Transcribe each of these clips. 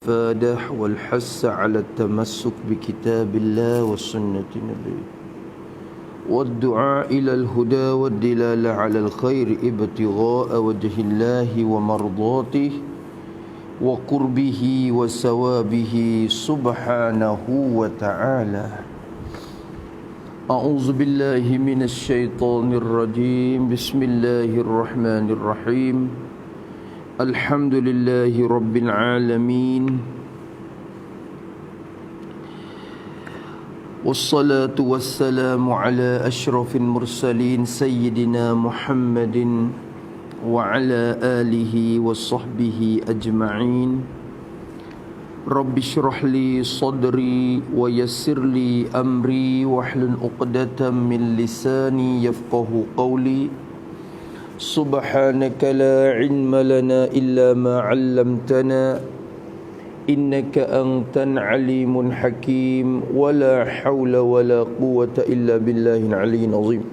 الإفادة والحث على التمسك بكتاب الله وسنة نبيه والدعاء إلى الهدى والدلالة على الخير ابتغاء وجه الله ومرضاته وقربه وثوابه سبحانه وتعالى. أعوذ بالله من الشيطان الرجيم. بسم الله الرحمن الرحيم. الحمد لله رب العالمين، والصلاة والسلام على أشرف المرسلين سيدنا محمد وعلى آله وصحبه أجمعين. رب اشرح لي صدري ويسر لي أمري واحلل عقدة من لساني يفقه قولي. سبحانك لا علم لنا إلا ما علمتنا إنك أنت العليم الحكيم ولا حول ولا قوة إلا بالله العلي العظيم.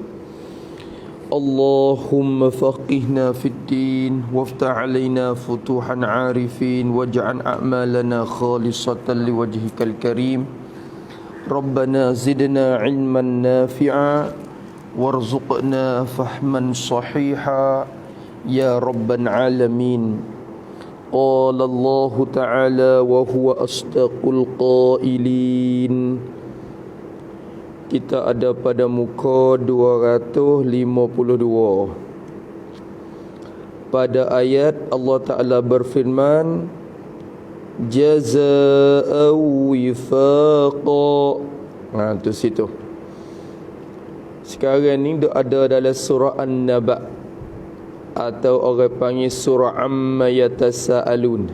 اللهم فقهنا في الدين وافتح علينا فتوحا عارفين واجعل أعمالنا خالصة لوجهك الكريم. ربنا زدنا علما نافعا وارزقنا فهما صحيحا يا رب العالمين. قال الله تعالى وهو أصدق القائلين. Kita ada pada muka 252. Pada ayat Allah Ta'ala berfirman, Jaza'an wifaqa. Tu situ. Sekarang ni dia ada dalam surah An-Naba, atau orang panggil surah Amma Yatasa'alun.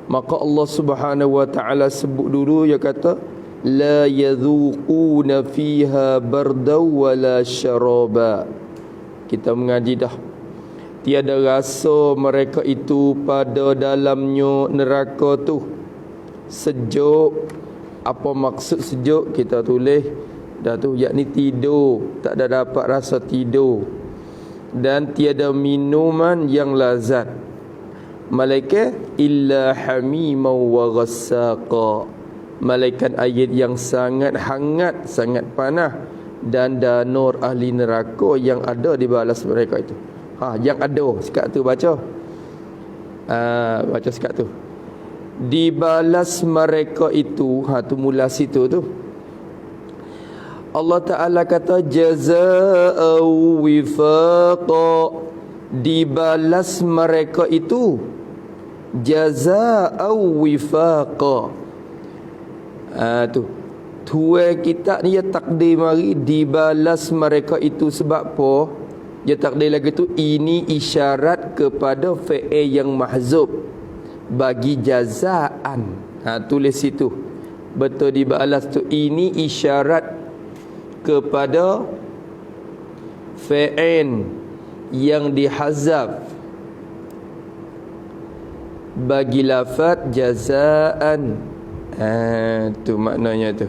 Maka Allah Subhanahu wa Ta'ala sebut dulu, dia kata la yadhuquna fiha bardaw wala syaraba. Kita mengaji dah. Tiada rasa mereka itu pada dalamnya neraka tu sejuk. Apa maksud sejuk? Kita tulis dah tu, yakni tidur, tak ada dapat rasa tidur, dan tiada minuman yang lazat, malaikat illa hamiman wa ghassaqa, malaikat air yang sangat hangat, sangat panas, dan danur ahli neraka yang ada di balas mereka itu. Yang ada sekat tu baca. Baca sekat tu. Di balas mereka itu, tu mula situ tu. Allah Ta'ala kata jaza'an wifaqa, dibalas mereka itu jaza'an wifaqa. Tuan kita ni ya takdir mari dibalas mereka itu sebab apa? Dia takdir lagi tu, ini isyarat kepada fi'il yang mahzub bagi jaza'an. Tulis situ. Betul dibalas tu, ini isyarat kepada fi'il yang dihazaf bagi lafaz jazaan. Tu maknanya tu.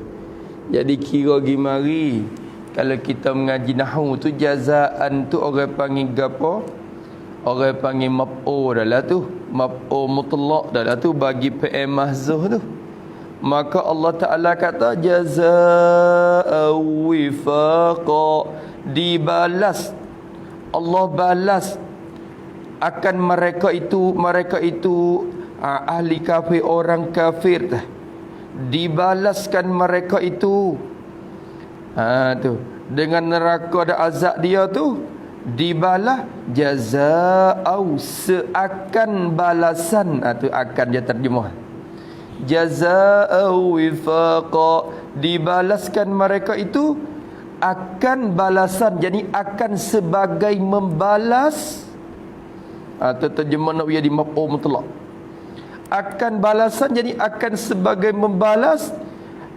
Jadi kira gimari kalau kita mengaji nahwu tu, jazaan tu orang panggil gapo? Orang panggil maf'ul dah lah tu. Maf'ul mutlaq dah lah tu bagi fi'il mahzuf tu. Maka Allah Ta'ala kata jaza'an wifaqa, dibalas, Allah balas akan mereka itu ahli kafir, orang kafir, dibalaskan mereka itu tu dengan neraka ada azab dia tu, dibalas jaza'au, seakan balasan. Tu akan dia terjemah jaza'an wifaqa, dibalaskan mereka itu akan balasan, jadi akan sebagai membalas. Atau terjemah nak jadi maf'ul mutlaq, akan balasan, jadi akan sebagai membalas,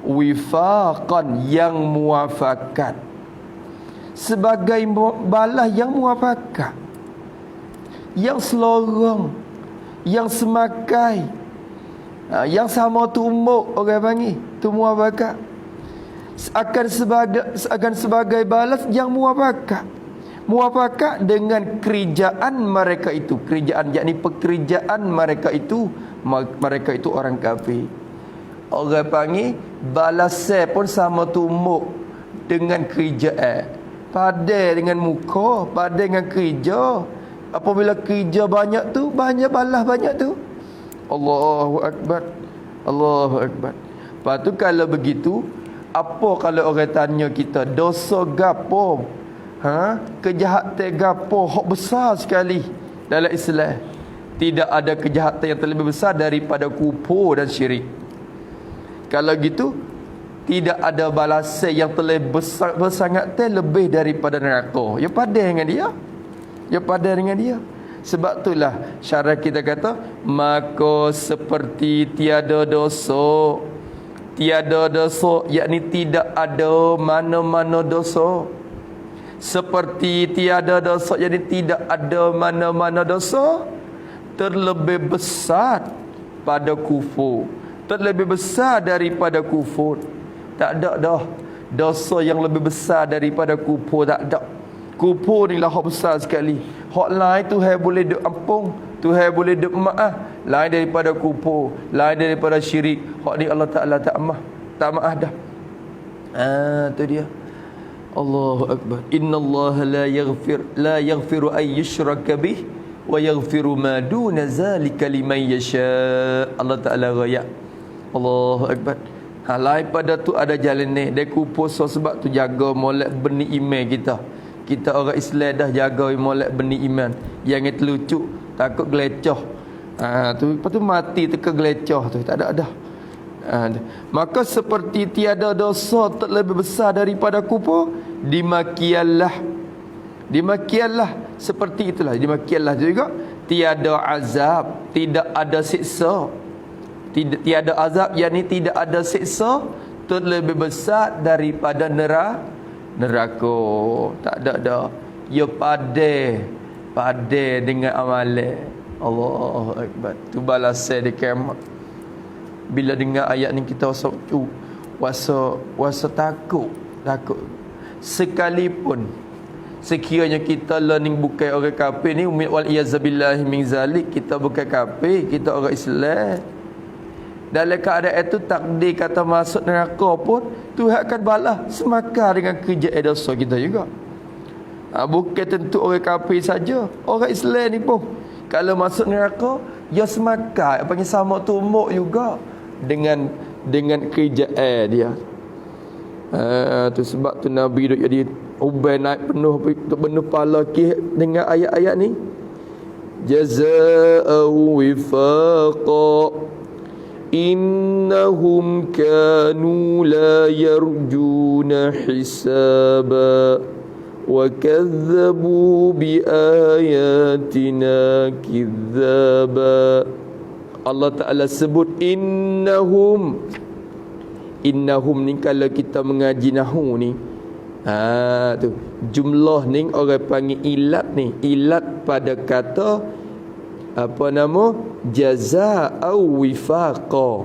wifaqan, yang muafakat, sebagai balas yang muafakat, yang selorong, yang semakai, yang sama tumbuk, orang panggil tu muafakat, akan sebagai balas yang muafakat. Muafakat dengan kerjaan mereka itu. Kerjaan, yakni pekerjaan mereka itu. Mereka itu orang kafir. Orang panggil balasnya pun sama tumbuk dengan kerjaan. Padai dengan muka, padai dengan kerja. Apabila kerja banyak tu, banyak balas banyak tu. Allahu Akbar. Allahu Akbar. Lepas tu kalau begitu, apa kalau orang tanya kita, dosa gapo? Kejahatan gapo hak besar sekali dalam Islam? Tidak ada kejahatan yang terlebih besar daripada kufur dan syirik. Kalau gitu, tidak ada balasan yang terlebih besar sangat lebih daripada neraka. Ya padan dengan dia. Ya padan dengan dia. Sebab itulah syarah kita kata, maka seperti tiada dosa. Tiada dosa, yakni tidak ada mana-mana dosa. Seperti tiada dosa, yakni tidak ada mana-mana dosa. Terlebih besar pada kufur. Terlebih besar daripada kufur. Tak ada dah dosa yang lebih besar daripada kufur. Tak ada. Kufur ni lah hak besar sekali. Hak lain Tuhan boleh duk ampun, Tuhan boleh duk maaf. Lain daripada kufur, lain daripada syirik. Hak ni Allah Ta'ala tak maaf dah. Tu dia. Allahu Akbar. Innallaha la yaghfiru ay yushraka bih wa yaghfiru ma duna zalika liman yasha. Allah Ta'ala raya. Allahu Akbar. Lain pada tu ada jalan ni. Dia kupur sebab tu jaga molek benih iman kita. Kita orang Islam dah jaga molek benih iman. Yang terlucuk, takut gelecah. Lepas tu mati teka gelecah tu. Tak ada dah. Maka seperti tiada dosa terlebih besar daripada kufur, dimakianlah. Dimakianlah seperti itulah. Dimakianlah juga tiada azab, tidak ada siksa. Tiada azab, yakni tidak ada siksa terlebih besar daripada neraka. Tak ada dah. Ya padai dengan amalan. Allahu Akbar. Tu balasan di kiamat. Bila dengar ayat ni kita wasa takut. Sekalipun sekiranya kita learning bukan orang kafir ni, wal iyazabillahi min zalik, kita bukan kafir, kita orang Islam. Dalam keadaan itu takdir kata masuk neraka pun Tuhan akan balas semakar dengan kerja dosa kita juga. Bukan tentu orang kafir saja, orang Islam ni pun kalau masuk neraka, ya semakar, panggil sama tumbuk juga dengan kerjaan dia. Tu sebab tu Nabi duk jadi ubai naik penuh pala dengan ayat-ayat ni. Jazaa'u wifaqa innahum kanu la yarjuna hisaba wa kadzabu bi ayatina kidzaba. Allah Ta'ala sebut innahum ni kalau kita mengaji nahu ni, tu jumlah ni orang panggil ilat ni. Ilat pada kata apa nama? Jazaa'u wifaqa.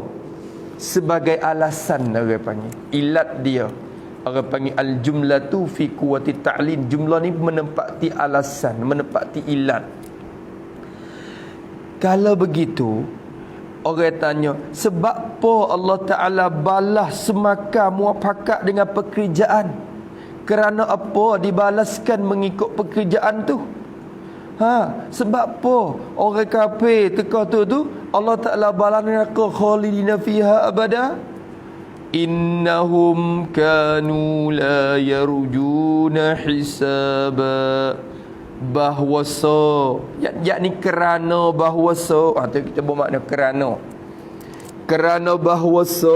Sebagai alasan orang panggil. Ilat dia. Orang panggil al-jumlatu fi quwwati ta'lil. Jumlah ni menempati alasan, menempati ilat. Kalau begitu, orang tanya, sebab apa Allah Ta'ala balas semakar muafakat dengan pekerjaan? Kerana apa dibalaskan mengikut pekerjaan tu? Sebab apa orang kafir teka tu Allah Ta'ala balas neraka khalidina fiha abada? Innahum kanu la yarjuna hisaba. Bahwasa, yakni kerana bahwasa, tu kita bermakna kerana bahwasa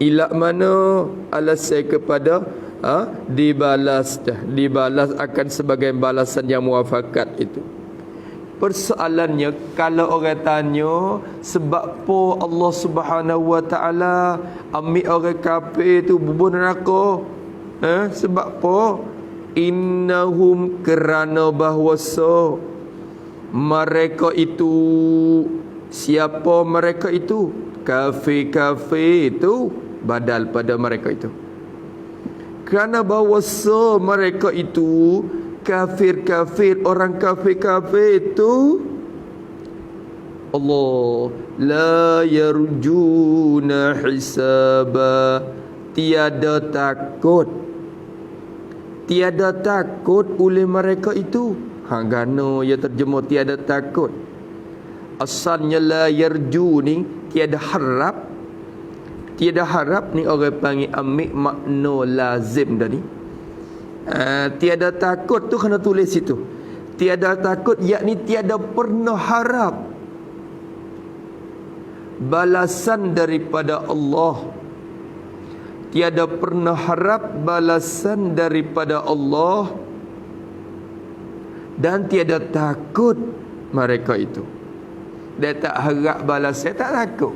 ilak mana alasan kepada dibalas akan sebagai balasan yang muafakat itu. Persoalannya, kalau orang tanya sebab apa Allah Subhanahu Wa Taala ambil orang kafir tu bubur neraka, sebab apa? Innahum, kerana bahwasa mereka itu, siapa mereka itu? Kafir-kafir itu badal pada mereka itu. Kerana bahawasa mereka itu kafir-kafir, orang kafir-kafir itu Allah la yarjuna hisaba, tiada takut oleh mereka itu. Gano ya terjemah tiada takut. Asalnya la yarju ni tiada harap. Tiada harap ni orang panggil ambil makna lazim tadi. Tiada takut tu kena tulis situ. Tiada takut yakni tiada pernah harap balasan daripada Allah. Tiada pernah harap balasan daripada Allah, dan tiada takut mereka itu. Dia tak harap balasan, tak takut.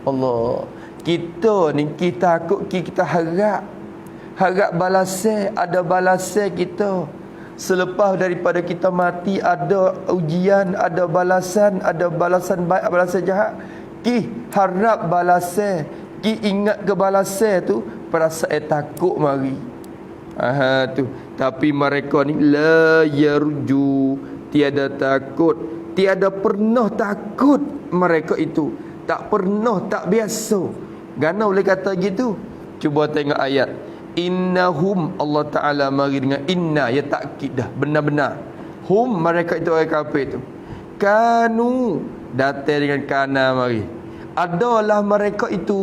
Allah, kita ni kita takut, kita harap balasan, ada balasan kita. Selepas daripada kita mati ada ujian, ada balasan baik, balasan jahat. Harap balasan, ingat ke balasan tu, perasaan takut mari. Tu. Tapi mereka ni la yarju, tiada takut, tiada pernah takut mereka itu. Tak pernah, tak biasa. Gana boleh kata gitu? Cuba tengok ayat. Innahum, Allah Ta'ala mari dengan inna, ya takkid dah, benar-benar. Hum, mereka itu orang kafir itu. Kanu, datang dengan kana mari. Adalah mereka itu.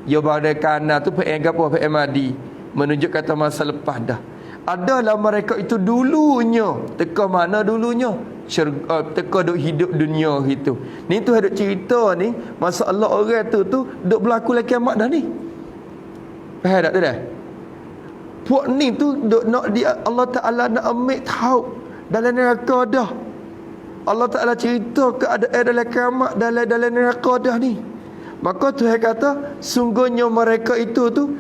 Ya pada kana tu PM apa? PM madi. Menunjuk kata masa lepas dah. Adalah mereka itu dulunya. Teka mana dulunya? Teka duk hidup dunia itu. Ni tu ada cerita ni, masa Allah orang tu duk berlaku lagi kiamat dah ni. Faham tak tu dah? Puak ni tu duk nak dia, Allah Ta'ala nak ambil tahu dalam neraka dah. Allah Ta'ala cerita keadaan dalam kiamat dalam neraka dah ni. Maka Tuhan kata, sungguhnya mereka itu tu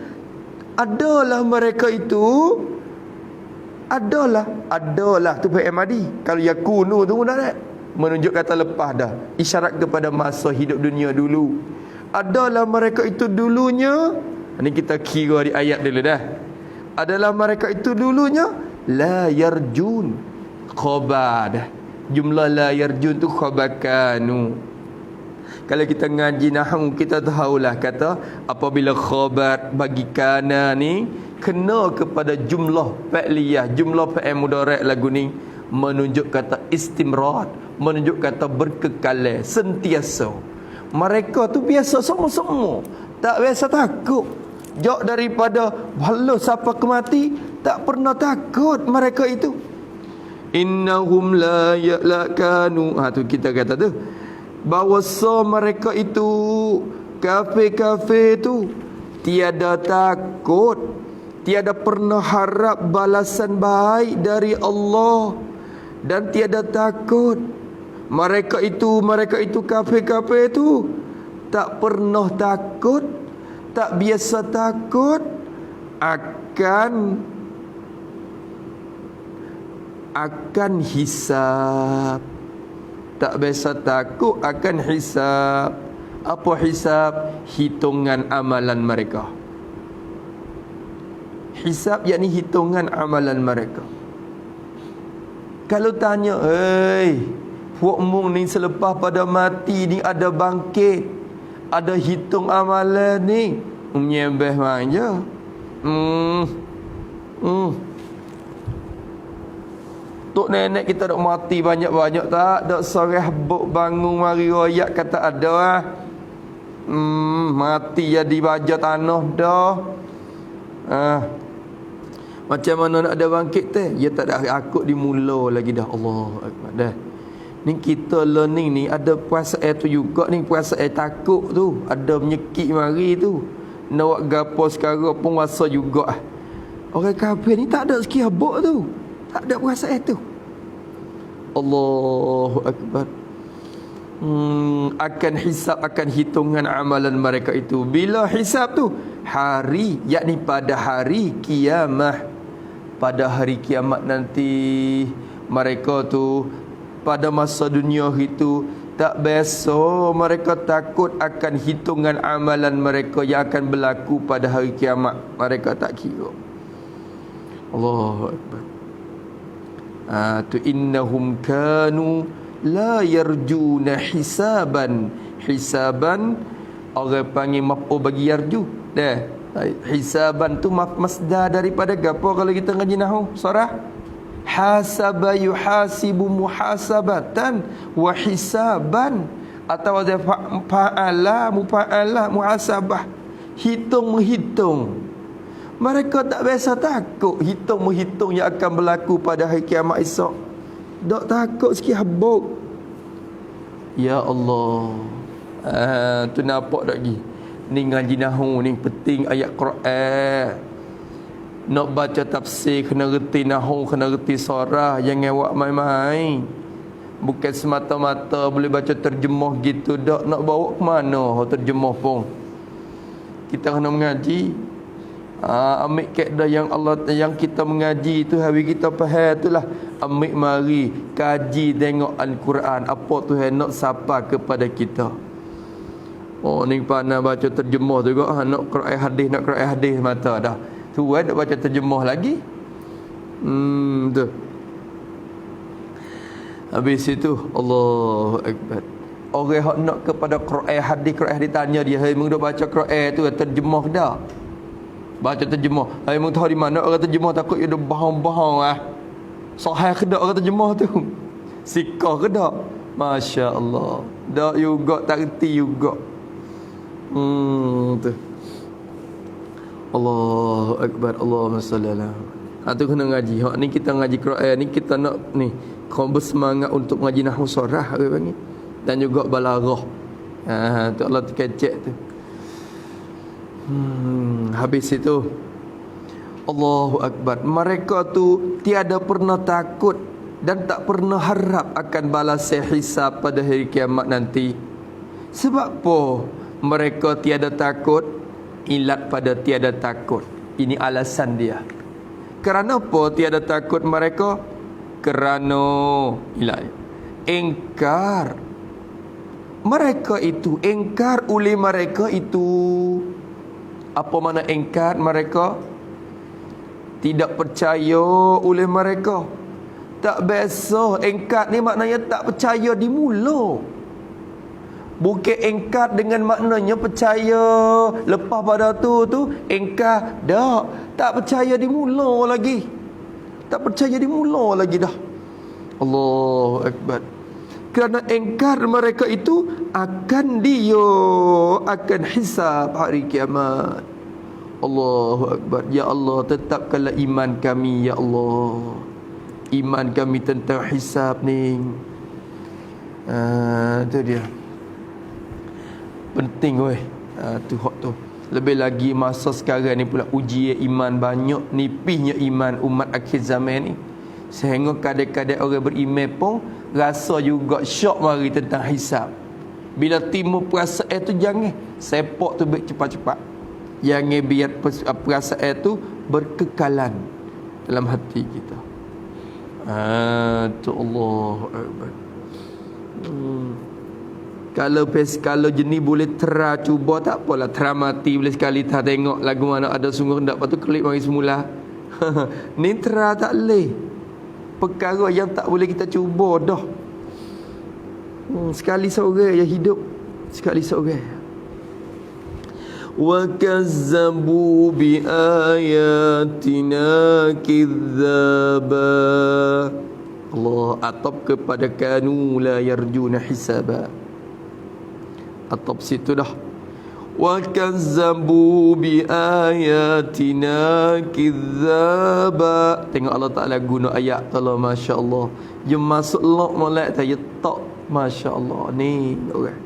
adalah mereka itu adalah tu fi'il madi. Kalau yakunu tu dah menunjuk kata lepas dah, isyarat kepada masa hidup dunia dulu. Adalah mereka itu dulunya. Ini kita kira di ayat dulu dah. Adalah mereka itu dulunya la yarjun, khabar dah. Jumlah la yarjun tu khabar kanu. Kalau kita ngaji nahwu, kita tahulah kata apabila khabar bagi kana ni kena kepada jumlah fa'liyah, jumlah fa'il mudhari' lagu ni menunjuk kata istimrar, menunjuk kata berkekalan, sentiasa. Mereka tu biasa semua, tak biasa takut. Jauh daripada walau siapa kemati, tak pernah takut mereka itu. Innahum la ya'lakanu. Tu kita kata tu, bahawasa mereka itu kafir-kafir tu tiada takut, tiada pernah harap balasan baik dari Allah, dan tiada takut. Mereka itu kafir-kafir itu tak pernah takut, tak biasa takut akan hisab. Tak biasa takut akan hisab. Apa hisab? Hitungan amalan mereka. Hisab yakni hitungan amalan mereka. Kalau tanya, puak mung ni selepas pada mati ni ada bangkit, ada hitung amalan ni, menyembah manja. Tok nenek kita dak mati banyak-banyak tak? Dak sore habuk bangun mari royak kata ada ah. Mati jadi baja tanah dah. Macam mana nak ada bangkit teh? Ya tak ada akut dimula lagi dah. Allah Akbar dah. Ni kita learning ni ada perasaan tu juga ni, perasaan takut tu, ada menyekik mari tu. Nak buat gapo sekarang pun rasa juga. Orang kafir ni tak ada sikit habuk tu. Tak ada perasaan tu. Allahu Akbar. Akan hisab, akan hitungan amalan mereka itu. Bila hisab tu? Hari, yakni pada hari kiamat. Pada hari kiamat nanti, mereka tu pada masa dunia itu Tak biasa mereka takut akan hitungan amalan mereka yang akan berlaku pada hari kiamat. Mereka tak kira. Allahu Akbar. Tu innahum kanu la yarjuna hisaban. Hisaban orang panggil maf'ul bagi yarju. Dah. Hisaban tu masdar daripada gapo kalau kita ngaji nahwu? Surah hasaba yuhasibu muhasabatan wa hisaban, atau ada fa'ala mufa'ala muhasabah, hitung menghitung. Mereka tak biasa takut hitung menghitung yang akan berlaku pada hari kiamat esok. Dok takut sikit habuk. Ya Allah. Tu nampak tak lagi. Ni ngaji nahwu ni penting ayat Quran. Nak baca tafsir kena reti nahwu, kena reti surah, jangan buat main-main. Bukan semata-mata boleh baca terjemah gitu dak, nak bawa ke mana terjemah pun. Kita kena mengaji. Ambil kaedah yang Allah yang kita mengaji tu, hari kita faham itulah. Ambil mari kaji tengok Al-Quran apa Tuhan nak sapa kepada kita. Oh ni pandai baca terjemah juga, nak Quran hadis mata dah. Tu nak baca terjemah lagi. Tu. Habis itu Allahu Akbar. Orang hak nak kepada Quran hadis tanya dia, "Hai mung dak baca Quran tu terjemah dah?" Baca terjemah. Hai mung tahu di mana orang terjemah, takut dia bahang-bahang Sahih ke dak orang terjemah tu? Sikah ke dak? Masya-Allah. Dak juga tak reti juga. Tu. Allahu Akbar. Allahumma salli ala. Tu kena ngaji. Hak ni kita ngaji Quran ni, kita nak ni kau bersemangat untuk ngaji nahwu surah orang panggil, dan juga balaghah. Tu Allah terkecek tu. Habis itu Allahu Akbar. Mereka tu tiada pernah takut dan tak pernah harap akan balas hisab pada hari kiamat nanti. Sebab apa mereka tiada takut? Ilat pada tiada takut. Ini alasan dia. Kerana apa tiada takut mereka? Kerana ilat engkar. Mereka itu engkar oleh mereka itu. Apa makna engkar mereka? Tidak percaya oleh mereka. Tak biasa. Engkar ni maknanya tak percaya di mula. Bukan engkar dengan maknanya percaya lepas pada tu engkar dak. Tak percaya di mula lagi. Tak percaya di mula lagi dah. Allahu Akbar. Kerana engkar mereka itu akan hisab hari kiamat. Allahu Akbar. Ya Allah, tetapkanlah iman kami ya Allah. Iman kami tentang hisab ni. Tu dia. Penting weh. Tu hak tu. Lebih lagi masa sekarang ni pula ujian iman banyak, nipisnya iman umat akhir zaman ni. Sehingga kadang-kadang orang beriman pun rasa juga syok mari tentang hisab. Bila timbul perasaan tu jangan sepak tu baik cepat-cepat. Jangan biar perasaan tu berkekalan dalam hati kita. Tu Allahu Akbar. Kalau jenis boleh tera cuba tak apalah, tera mati boleh sekali tak tengok lagu mana ada sungguh hendak, lepas tu klik mari semula. Ni tera tak boleh. Perkara yang tak boleh kita cuba dah. Sekali seorang yang hidup, sekali seorang. Wa kazzabu bi ayatina kidzaba. Allah atap kepada kanu la yarjuna hisaba. Atap situ dah. Wa kazzabu bi ayatina kidzaba. Tengok Allah Taala guna ayat Allah, masya-Allah. Dia masuk lok molek tak tak, masya-Allah. Ni orang.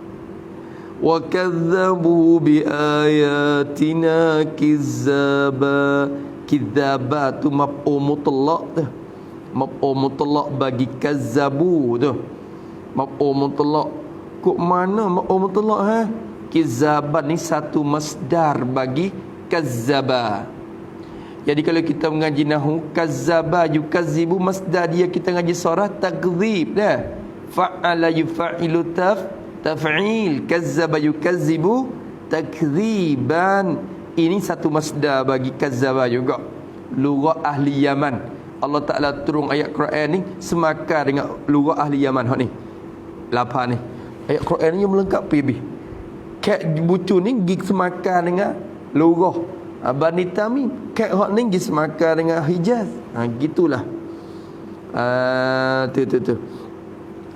Wa kazzabu bi ayatina kidzaba. Kidzaba tu maf'ul mutlaq tu. Maf'ul mutlaq bagi kazzabu tu. Maf'ul mutlaq. Kok mana maf'ul mutlaq Kizaban ni satu masdar bagi kazzaba. Jadi kalau kita mengaji nahwu, kazzaba yukazibu masdar dia, kita ngaji surah takdzib dah. fa'ala yufa'ilu taf'il, kazzaba yukazzibu takziban. Ini satu masdar bagi kazzaba juga. Lugah ahli Yaman. Allah Ta'ala turun ayat Quran ni semakar dengan lugah ahli Yaman hak ni. Lapan ni. Ayat Quran ni melengkapi lebih. Kat bucu ni gig semakar dengan lugah Bani Tamim. Kat hak ni gig semakar dengan Hijaz. Gitulah. Tu.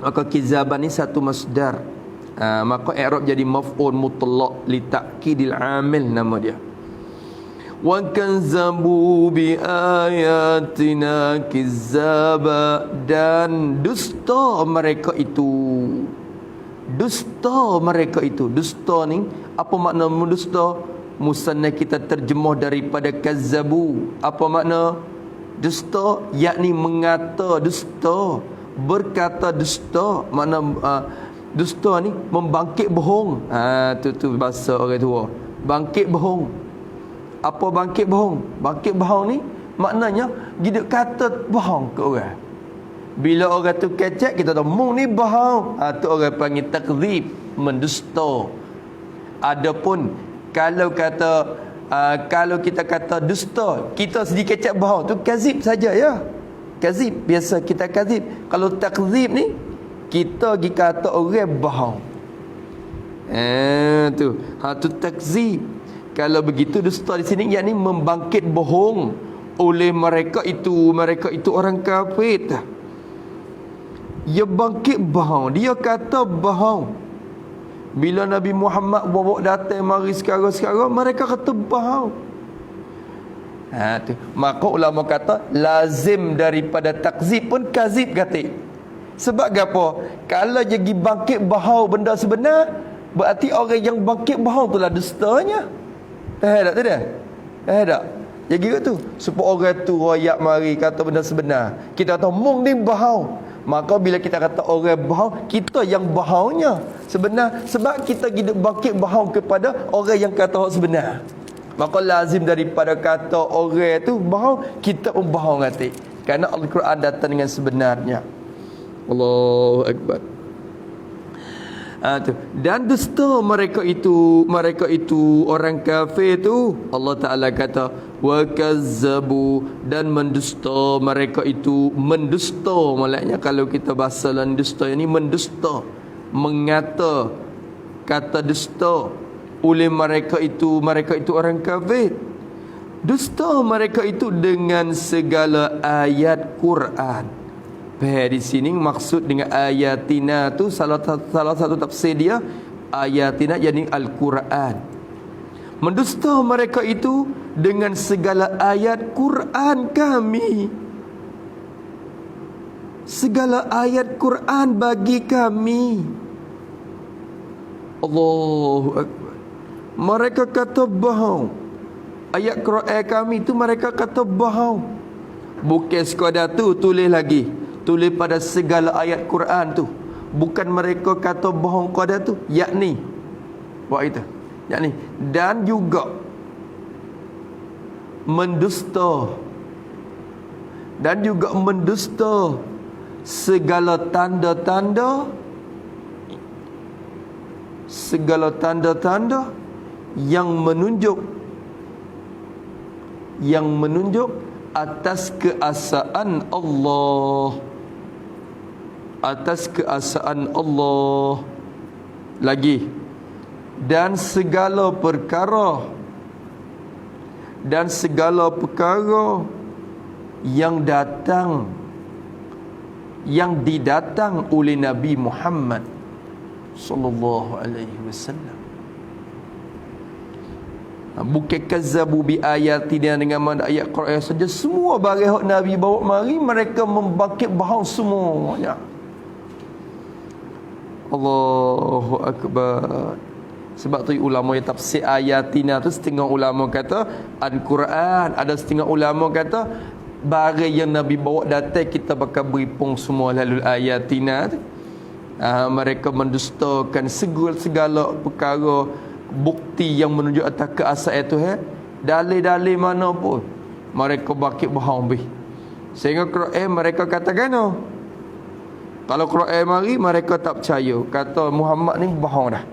Maka kizaban ni satu masdar. Maka i'rab jadi maf'ul mutlaq li ta'kidil amil nama dia. Wa kanzabu bi ayatina kizaba, dan dusta mereka itu. Dusta mereka itu. Dusta ni apa makna dusta? Musanna kita terjemah daripada kazzabu. Apa makna dusta? Yakni mengata dusta, berkata dusta. Makna dusta ni membangkit bohong. Tu bahasa orang tua. Bangkit bohong. Apa bangkit bohong? Bangkit bohong ni maknanya hidup kata bohong ke orang. Bila orang tu kecek, kita tahu mung ni bohong. Tu orang panggil takzib, mendusta. Adapun kalau kita kata dusta, kita sedikit kecek bohong, tu kazib saja ya. Kazib, biasa kita kazib. Kalau takzib ni kita pergi kata orang bohong. Tu takzib. Kalau begitu dusta di sini yakni membangkit bohong oleh mereka itu orang kafir. Dia bangkit bohong, dia kata bohong. Bila Nabi Muhammad bawa datang mari sekarang mereka kata bohong. Tu. Maka ulama kata lazim daripada takzib pun kazib kata. Sebab apa? Kalau jadi bangkit bohong benda sebenar, berarti orang yang bangkit bohong itulah dustanya. Tak ada. Tak. Jadi tu supaya orang tu royak mari kata benda sebenar. Kita tahu mung ni bohong. Maka bila kita kata orang bohong, kita yang bohongnya sebenar, sebab kita hidup bangkit bohong kepada orang yang kata hak sebenar. Maka lazim daripada kata orang tu bohong, kita pun bohong hati. Kerana Al-Quran datang dengan sebenarnya. Allahu Akbar. Dan dusta mereka itu orang kafir tu, Allah Ta'ala kata wa kazzabu, dan mendusta mereka itu. Mendusta maksudnya kalau kita bahasa lain dusta ini mendusta, mengata kata dusta oleh mereka itu orang kafir. Dusta mereka itu dengan segala ayat Quran. Di sini maksud dengan ayatina tu salah satu tafsir dia, ayatina yakni Al-Quran. Mendusta mereka itu dengan segala ayat Quran kami. Segala ayat Quran bagi kami. Allahu Akbar. Mereka kata bohong. Ayat Quran kami tu mereka kata bohong. Bukan sekadar tu, tulis lagi. Tulis pada segala ayat Quran tu. Bukan mereka kata bohong pada tu, yakni buat itu. Yakni dan juga mendusta. Dan juga mendusta segala tanda-tanda yang menunjuk atas keesaan Allah. Atas keesaan Allah. Lagi. Dan segala perkara yang didatang oleh Nabi Muhammad sallallahu alaihi wasallam. Bukan kazzabu bi ayatina dengan mana ayat Quran saja. Semua barang hak Nabi bawa mari mereka membangkit bohong semuanya. Allahu Akbar. Sebab tu ulama yang tafsir ayatina tu, setengah ulama kata Al-Quran, ada setengah ulama kata barang yang Nabi bawa datang kita bakal beri pung semua lalu ayatina tu. Mereka mendustakan segala perkara bukti yang menunjuk atas keasaan Tuhan. Dalil-dalil mana pun mereka bakit bohong bih. Sehingga Quran mereka katakan Kalau Quran mari, mereka tak percaya. Kata Muhammad ni bohong dah.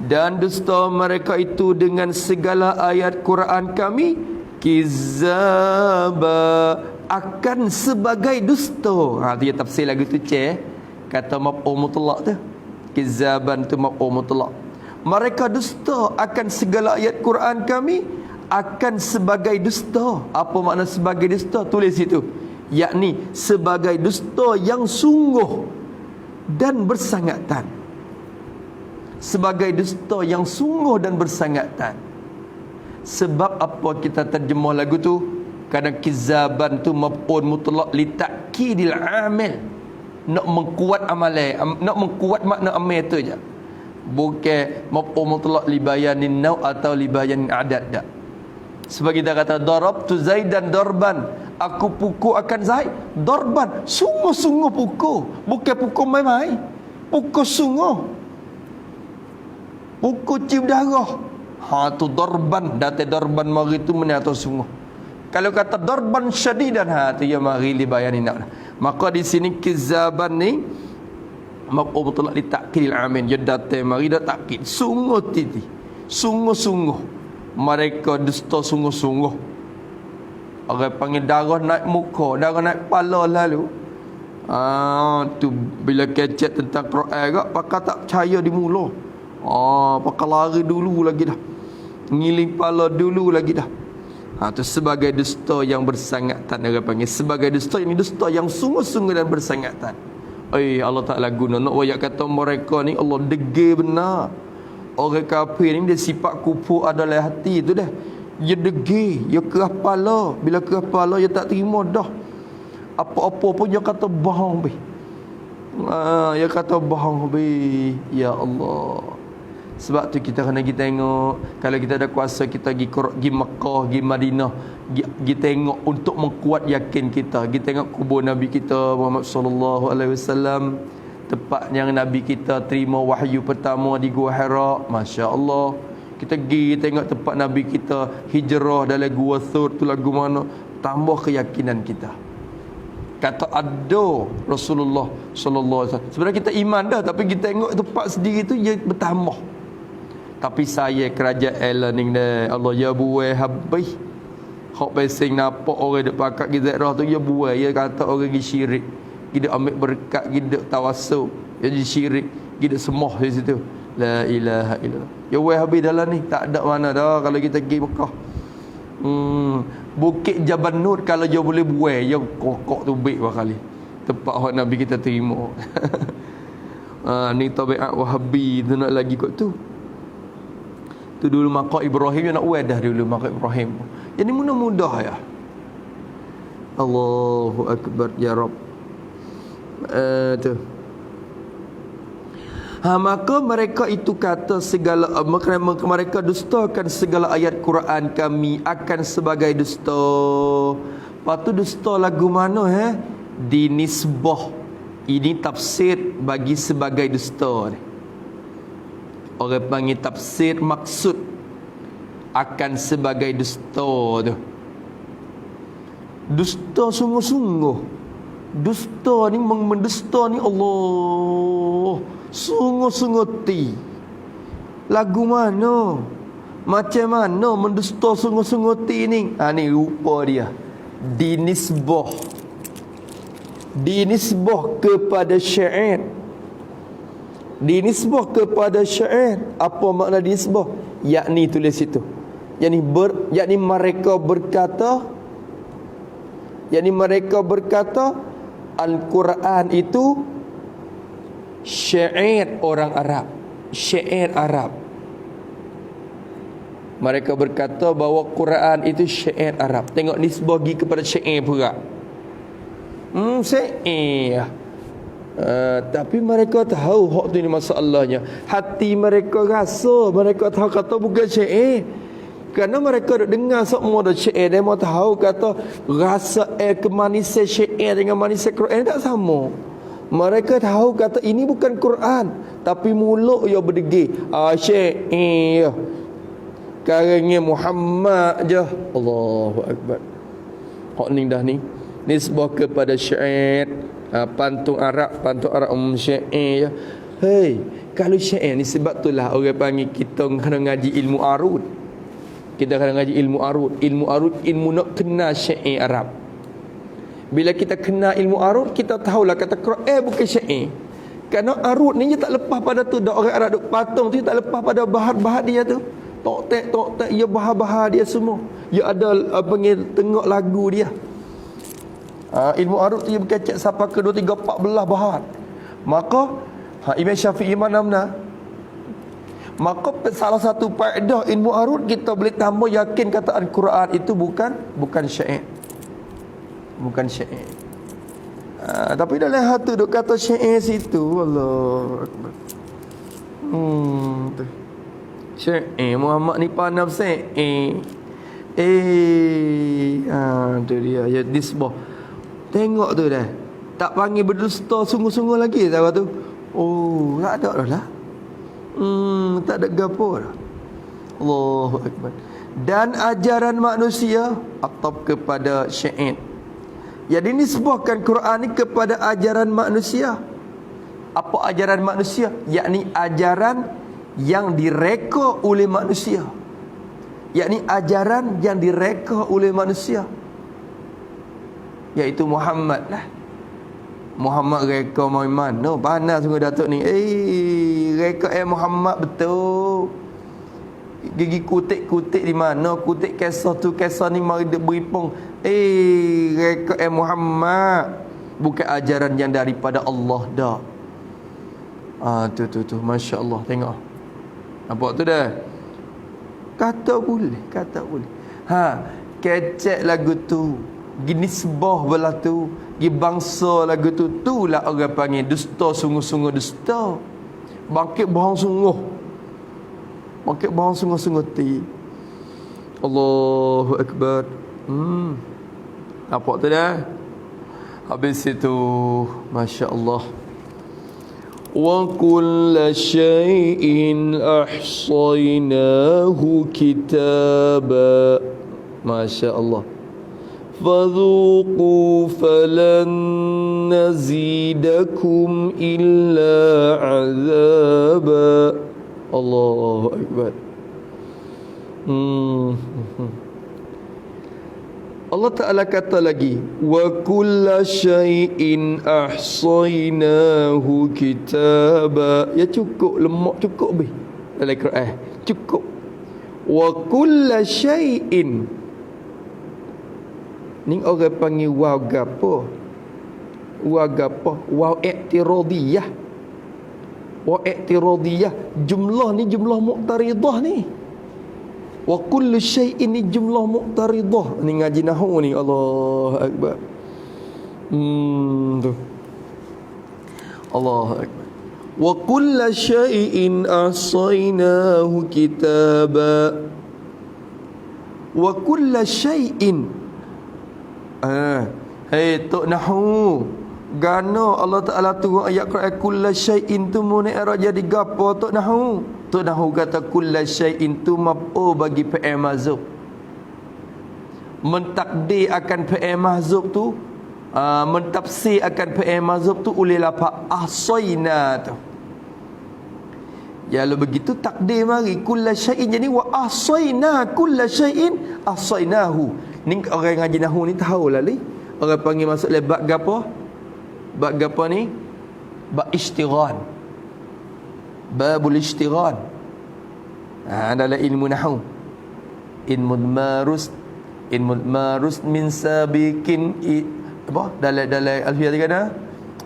Dan dusta mereka itu dengan segala ayat Quran kami, kizaba, akan sebagai dusta. Dia tafsir lagu tu kata maf'ul mutlaq tu. Kizaban tu maf'ul mutlaq. Mereka dusta akan segala ayat Quran kami, akan sebagai dusta. Apa makna sebagai dusta? Tulis itu. Yakni sebagai dusta yang sungguh dan bersangatan. Sebagai dusta yang sungguh dan bersangatan. Sebab apa kita terjemah lagu tu? Kadang kizaban tu maf'ul mutlaq li ta'kidil amil. Nak mengkuat amalan, nak mengkuat makna amal tu je. Bukan maf'ul mutlaq li bayanin naw atau li bayanin adad dak. Sebab kita kata darabtu Zaidan darban, aku pukul akan Zaid darban, sungguh-sungguh pukul, bukan pukul main-main, pukul sungguh, pukul cium darah. Tu darban, data darban mari tu mana atau sungguh. Kalau kata darban syadidan, tu ya mari li bayani nak. Maka di sini kizaban ni maf'ul mutlaq li ta'kidil amin, ya data mari dak takkid, sungguh titi, sungguh-sungguh. Mereka dusta sungguh-sungguh. Orang panggil darah naik muka, darah naik kepala lalu. Tu bila kecek tentang Quran gak, pakar tak percaya di mula. Pakar lari dulu lagi dah. Ngiling kepala dulu lagi dah. Tu sebagai dusta yang bersangatan, orang panggil sebagai dusta, ini dusta yang sungguh-sungguh dan bersangatan. Allah Ta'ala guna nak wayak kata mereka ni Allah degil benar. Orang kafir ni dia sifat kufur adalah hati tu dah. Dia degil, dia keras kepala. Bila keras kepala dia tak terima dah. Apa-apa pun dia kata bohong be. Dia kata bohong be. Ya Allah. Sebab tu kita kena kita tengok, kalau kita ada kuasa kita pergi Mekah, pergi Madinah, kita tengok untuk mengkuat yakin kita. Kita tengok kubur Nabi kita Muhammad sallallahu alaihi wasallam, tempat yang Nabi kita terima wahyu pertama di Gua Hira. Masya-Allah. Kita pergi tengok tempat Nabi kita hijrah dalam Gua Thur tu lagu mana, tambah keyakinan kita. Kata ada Rasulullah sallallahu alaihi wasallam. Sebenarnya kita iman dah, tapi kita tengok tempat sendiri tu dia bertambah. Tapi saya kerajaan learning dah. Allah ya buai habis. Hak pesing nampak orang duk pakat gizat roh tu ya buai. Ya kata orang pergi syirik. Kita ambil berkat, kita tawassul. Ya jadi syirik, kita semoh di situ. La ilaha illallah. Ya buai habis dalam ni. Tak ada mana dah kalau kita pergi Mekah. Bukit Jabal Nur kalau dia boleh buai, dia kokok tu baik kali. Tempat hak Nabi kita terima. Ni tabiat Wahabi tu nak lagi kot tu. Tu dulu maqam Ibrahim, dia nak wadah dulu maqam Ibrahim. Jadi mudah-mudah ya. Allahu akbar ya Rabb. Tu. Maka mereka itu kata segala mereka dustakan segala ayat Quran kami, akan sebagai dusta. Lepas tu dusta lagu mana dinisbah. Ini tafsir bagi sebagai dusta ni. Orang panggil tafsir maksud akan sebagai dusta tu. Dusta sungguh-sungguh. Dusta ni mendusta ni Allah. Sungguh-sungguh ti. Lagu mana? Macam mana mendusta sungguh-sungguh ti ni? Ni rupa dia. Dinisbah. Dinisbah kepada syair. Dinisbah kepada syair. Apa makna dinisbah? Yakni tulis itu. Yakni mereka berkata, Al-Quran itu syair orang Arab. Syair Arab. Mereka berkata bahawa Quran itu syair Arab. Tengok nisbah pergi kepada syair pula. Syair. Tapi mereka tahu hak tu ni masalahnya. Hati mereka rasa, mereka tahu kata bukan syair. Kerana mereka duk dengar semua dah syair, dia mau tahu kata rasa kemanisan syair dengan manisan Quran tak sama. Mereka tahu kata ini bukan Quran, tapi mulut dia berdegil. Syair. Karanya Muhammad je. Allahu akbar. Hak ni dah ni nisbah kepada syair. Pantun Arab syair je. Hei, kalau syair ni sebab itulah orang panggil kita kena ngaji ilmu arud. Kita kena ngaji ilmu arud. Ilmu arud, ilmu nak kenal syair Arab. Bila kita kenal ilmu arud, kita tahulah kata Quran bukan syair. Kerana arud ni dia tak lepas pada tu. Dak orang Arab duk patung tu tak lepas pada bahar-bahar dia tu. Tok-tek, ia bahar-bahar dia semua. Ia ada panggil tengok lagu dia. Ilmu arud tu dia berkecek sampai ke 2, 3, 4 bahar. Maka Imam Syafi'i mana? Maka salah satu faedah ilmu arud, kita boleh tambah yakin kata Al-Quran itu bukan syair. Bukan syair. Tapi dalam hati duk kata syair situ, Allah Akbar. Syair Muhammad ni pandai syair. Tu dia ya disbah. Tengok tu dah. Tak panggil berdusta sungguh-sungguh lagi tahu tu. Oh, tak ada dah lah. Tak ada gapo dah. Allahu Akbar. Dan ajaran manusia atau kepada syair. Jadi nisbahkan Quran ni kepada ajaran manusia. Apa ajaran manusia? Yakni ajaran yang direka oleh manusia. Yakni ajaran yang direka oleh manusia, iaitu Muhammad lah. Muhammad reka mai mana? Panas sungguh Datuk ni. Reka Muhammad betul. Gigi kutik-kutik di mana? Kutik kisah tu, kisah ni mari dia beripung. Reka Muhammad. Bukan ajaran yang daripada Allah dah. Tu Masya Allah. Tengok. Nampak tu dah. Kata boleh. Kecek lagu tu. Ginisbah belah tu. Bangsa lagu tu. Itulah orang panggil dusta, sungguh-sungguh dusta. Bangkit bohong sungguh. Ti. Allahu Akbar. Nampak tu dah. Habis itu Masya Allah. Wa kulla syai'in ahsaynahu kitaba. Masya Allah. Fadhuqu falan nazidakum illa azaba. Allahu Akbar. Allah Ta'ala kata lagi, wa kulla syai'in ahsaynahu kitaba. Ya cukup, lemak cukup bih dalam Quran. Cukup. Wa kulla syai'in. Ni orang panggil waw gapo? Waw i'tiradiyah. Waw i'tiradiyah. Jumlah ni jumlah muqtaridah ni. Wa kullu syai'in ni jumlah muqtaridah. Ni ngaji nahwu ni. Allahu Akbar. Tu. Allahu Akbar. Wa kullu syai'in ahsaynahu kitaba. Wa kullu syai'in. Tok nahwu. Gana Allah Ta'ala turun ayat Quran kullu syai'in tu muna'ira jadi gapo tok nahwu. Tok nahwu kata kullu syai'in tu maf'ul bagi fi'il mahzuf. Mentakdir akan fi'il mahzuf tu, mentafsir akan fi'il mahzuf tu oleh lafaz ahsayna tu. Ya, kalau begitu takdir mari kullu syai'in jadi wa ahsayna kullu syai'in ahsaynahu. Ni orang ngaji nahwu ni tahu lah ni. Orang panggil masuk bab gapo? Bab gapo ni? Bab ishtighan. Babul ishtighan. Dalam ilmu nahwu. Ilmu marus min sabiqin apa? Dalam alfiyah kata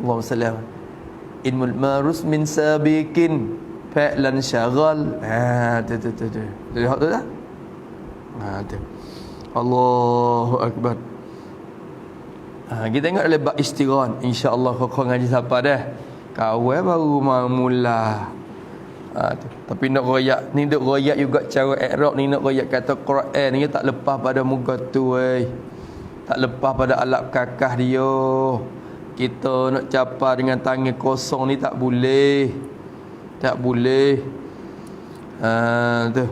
Allahu sallam. Ilmu marus min sabiqin fa'lan syaghal. Tu. Lihat tu dah? Tu. Allahu Akbar. Kita tengok dalam bab istighan. InsyaAllah kau ngaji siapa dah. Kawan baru mula. Tapi nak royak ni, nak royak juga cara i'rab ni, nak royak kata Quran ni tak lepas pada muka tu. Tak lepas pada alat kakah dia. Kita nak capai dengan tangan kosong ni tak boleh. Tak boleh. Tu.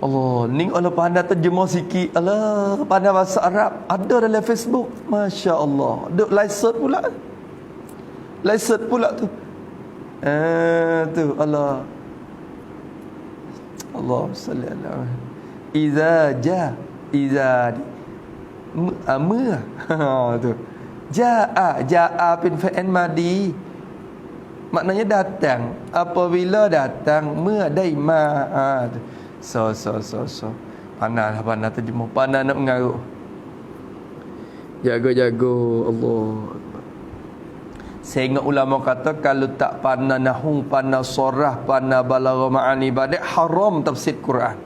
Allah, ni Allah pandai terjemah sikit. Allah, pandai bahasa Arab. Ada dalam Facebook. Masya Allah. Duk live pula. Live pula tu. Tu Allah. Allah salli ala. Iza tu. Jaa bin fa'il madi. Maknanya datang. Apabila datang, daima. So. Pandai terjemah. Pandai nak mengaruh. Jaga-jaga Allah. Saya ingat ulama kata kalau tak pandai nahwu, pandai sorah, pandai balagha ma'ani badi', haram tafsir Quran.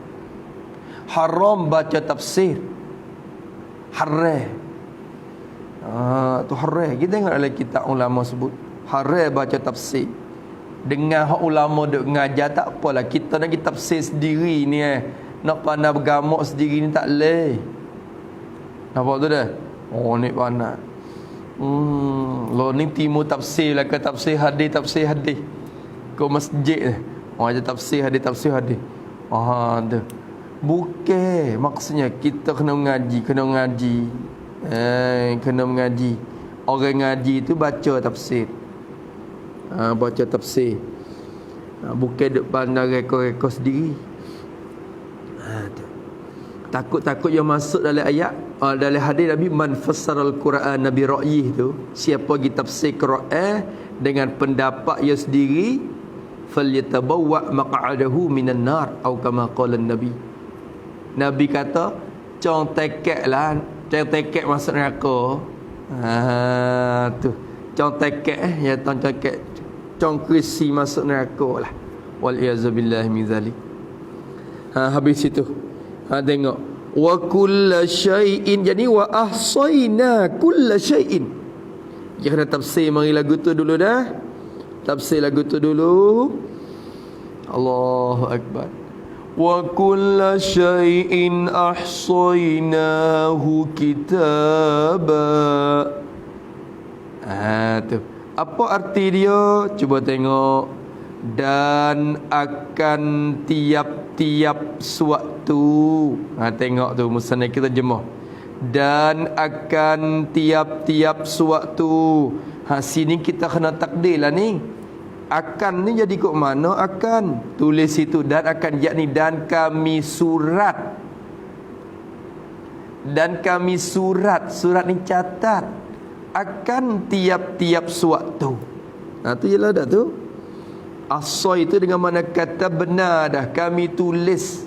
Haram baca tafsir. Haram. Tu haram. Kita tengok dalam kitab ulama sebut. Haram baca tafsir. Dengan hak ulama duk ngajar tak apalah. Kita nak tafsir sendiri ni nak pandai bergamak sendiri ni tak leh. Nampak tu dah? Oh ni pandai. Lo ni timu tafsir lah ke tafsir hadis. Kau masjid aja tafsir hadis. Tu. Bukan maksudnya kita kena mengaji. Kena mengaji. Orang ngaji tu baca tafsir. Baca tafsir. Bukan duk pandai rekod sendiri. Takut yang masuk dalam ayat, dalam hadis Nabi, man fassaral Quran Nabi ra'yih tu, siapa pergi tafsir Quran dengan pendapat dia sendiri, falyatabawwa maq'adahu minan nar atau kama qala Nabi. Nabi kata cong tekek masuk neraka. Tu cong tekek ya cong krisi masuk neraka lah. Wal iazubillahi min zalik. Habis itu. Tengok. Wa kullu syai'in, jadi wa ahsayna kullu syai'in. Dia kena tafsir mari lagu tu dulu dah. Tafsir lagu tu dulu. Allahu akbar. Wa kullu syai'in ahsaynahu kitaba. Tu. Apa arti dia? Cuba tengok. Dan akan tiap-tiap suatu. Tengok tu musnad kita jemah. Dan akan tiap-tiap suatu. Sini kita kena takdir lah ni. Akan ni jadi kok mana akan? Tulis situ dan akan, yakni dan kami surat. Dan kami surat. Surat ni catat. Akan tiap-tiap suatu. Tu je lah dah tu. Asai itu dengan mana kata benar dah. Kami tulis.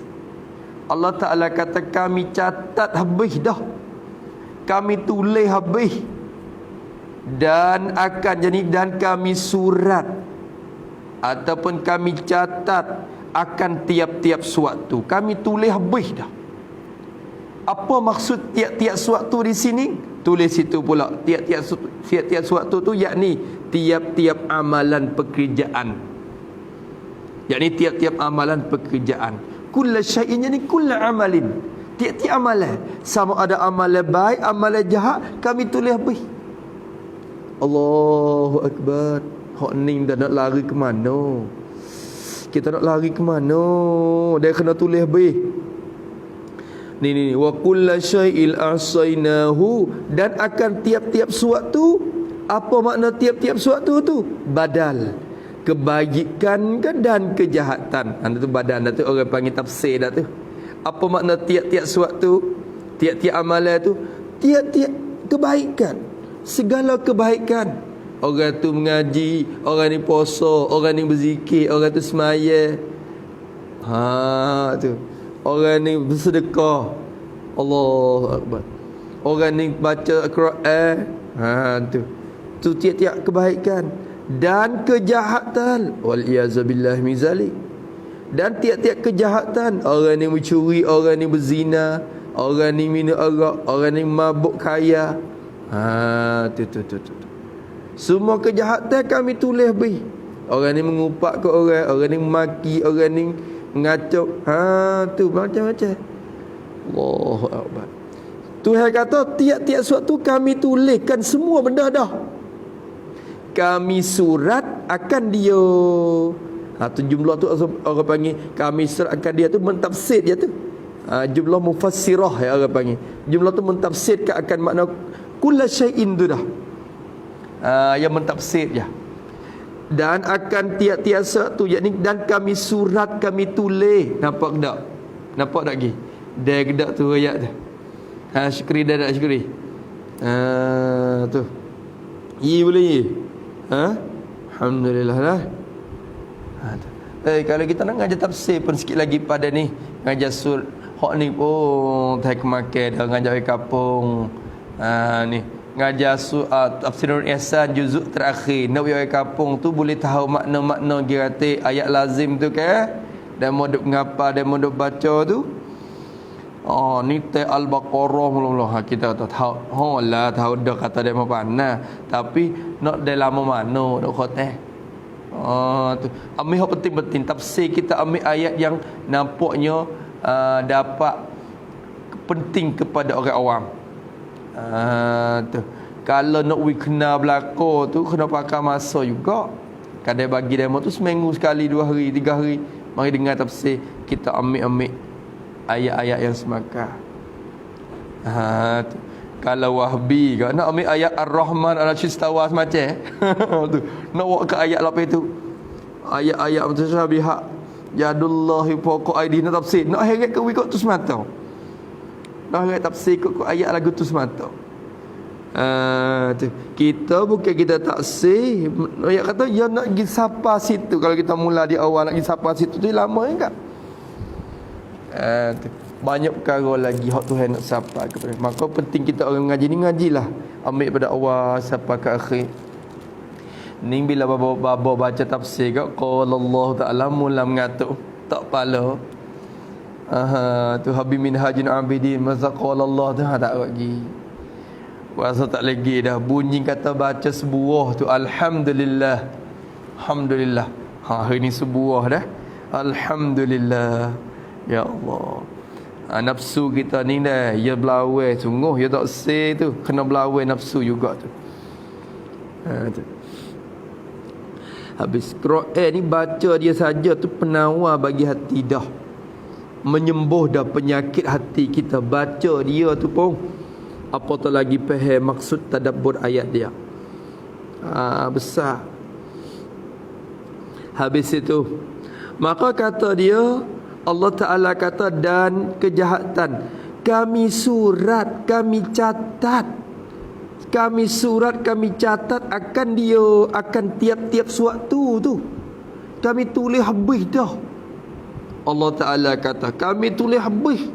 Allah Ta'ala kata kami catat habis dah. Kami tulis habis. Dan akan jadi dan kami surat. Ataupun kami catat akan tiap-tiap suatu. Kami tulis habis dah. Apa maksud tiap-tiap suatu di sini? Tulis itu pula. Tiap-tiap suatu tu yakni tiap-tiap amalan pekerjaan. Yakni tiap-tiap amalan pekerjaan. Kullu syai'in yani kullu amalin. Tiap-tiap amalan. Sama ada amalan baik, amalan jahat, kami tulis habis. Allahu akbar. Hak ni dah nak lari ke mana? Kita nak lari ke mana? Dia kena tulis habis. Ni wa kullu syai'il ahsaynahu, dan akan tiap-tiap suatu. Apa makna tiap-tiap suatu tu? Badal. Kebajikan ke dan kejahatan. Anda tu badan dah tu, orang panggil tafsir dah tu. Apa makna tiap-tiap suatu? Tiap-tiap amalan tu, tiap-tiap kebaikan. Segala kebaikan. Orang tu mengaji, orang ni puasa, orang ni berzikir, orang tu semaya. Tu. Orang ni bersedekah. Allahu akbar. Orang ni baca Al-Quran. Tu. Tu tiap-tiap kebaikan. Dan kejahatan, wal iazubillahi min zalik. Dan tiap-tiap kejahatan, orang ni mencuri, orang ni berzina, orang ni minum arak, orang ni mabuk kaya. Tu. Semua kejahatan kami tulis habis. Orang ni mengupak ke orang ni memaki, orang ni mengacau. Tu macam-macam. Allahu akbar. Tuhan kata tiap-tiap suatu kami tuliskan semua benda dah. Kami surat akan dia. Tu jumlah tu orang panggil, kami serahkan dia tu mentafsir dia tu. Jumlah mufassirah ya orang panggil. Jumlah tu mentafsirkan akan makna kulla syai'in tu dah. Yang mentafsir je. Dan akan tiap-tiasa tu, yakni dan kami surat, kami tulis. Nampak tak? Nampak tak lagi? Dia gedak tu ayat tu. Syukri dah tak syukri? Tu. Boleh ye? Alhamdulillah lah. Kalau kita nak ngajar tafsir pun sikit lagi pada ni, ngajar sur hak ni pun tak kemakan dah, ngajar di kampung. Ni ngajar tafsirul ihsan juzuk terakhir. Nak pergi kampung tu boleh tahu makna-makna girate ayat lazim tu kan, dan modok ngapa dan modok baca tu. Ni te al-baqarah mula-mula kita tahu. Lah tahu dah kata dia apa nah, tapi nak dalam mana nak khatam. Tu ambil hak penting-penting tafsir kita, ambil ayat yang nampaknya dapat penting kepada orang awam. Tu kalau nak kena belako tu kena pakai masa juga. Kadang bagi demo tu seminggu sekali, 2 hari, 3 hari mari dengar tafsir, kita ambil ayat-ayat yang semakar. Tu kalau Wahbi kan nak ambil ayat Ar-Rahman Al-Istawa semacam tu, nak bawa ke ayat lepas tu, ayat-ayat mutasyabihat, yadullahi fawqa aydina tafsir, nak heret ke ikut tu semata. Nak heret tafsir ikut ayat lagu tu semata. Tu kita bukan kita taksir, ayat kata ya nak pergi sapa situ. Kalau kita mula di awal nak pergi sapa situ tu lama enggak? Tu banyak perkara lagi hak Tuhan nak sapa kepada. Maka penting kita orang ngaji ni ngajilah, ambil pada awal sampai ke akhir. Ni bila baba baca tafsir kat qala Allah Taala mula mengatuk tak pala. Tu Habib Minhajul Abidin masa qala Allah tu tak lagi. Puasa tak lagi dah bunyi kata baca sebuah tu alhamdulillah. Alhamdulillah. Hari ni sebuah dah. Alhamdulillah. Ya Allah. Nafsu kita ni dah ya belawai sungguh, ya tak say tu, kena belawai nafsu juga tu. Tu. Habis Quran ni baca dia saja tu penawar bagi hati dah, menyembuh dah penyakit hati kita. Baca dia tu pun apatah lagi faham maksud tadabbur ayat dia. Besar. Habis itu maka kata dia, Allah Ta'ala kata, dan kejahatan kami surat, kami catat. Kami surat, kami catat akan dia, akan tiap-tiap sewaktu tu. Kami tulis habis dah. Allah Ta'ala kata kami tulis habis.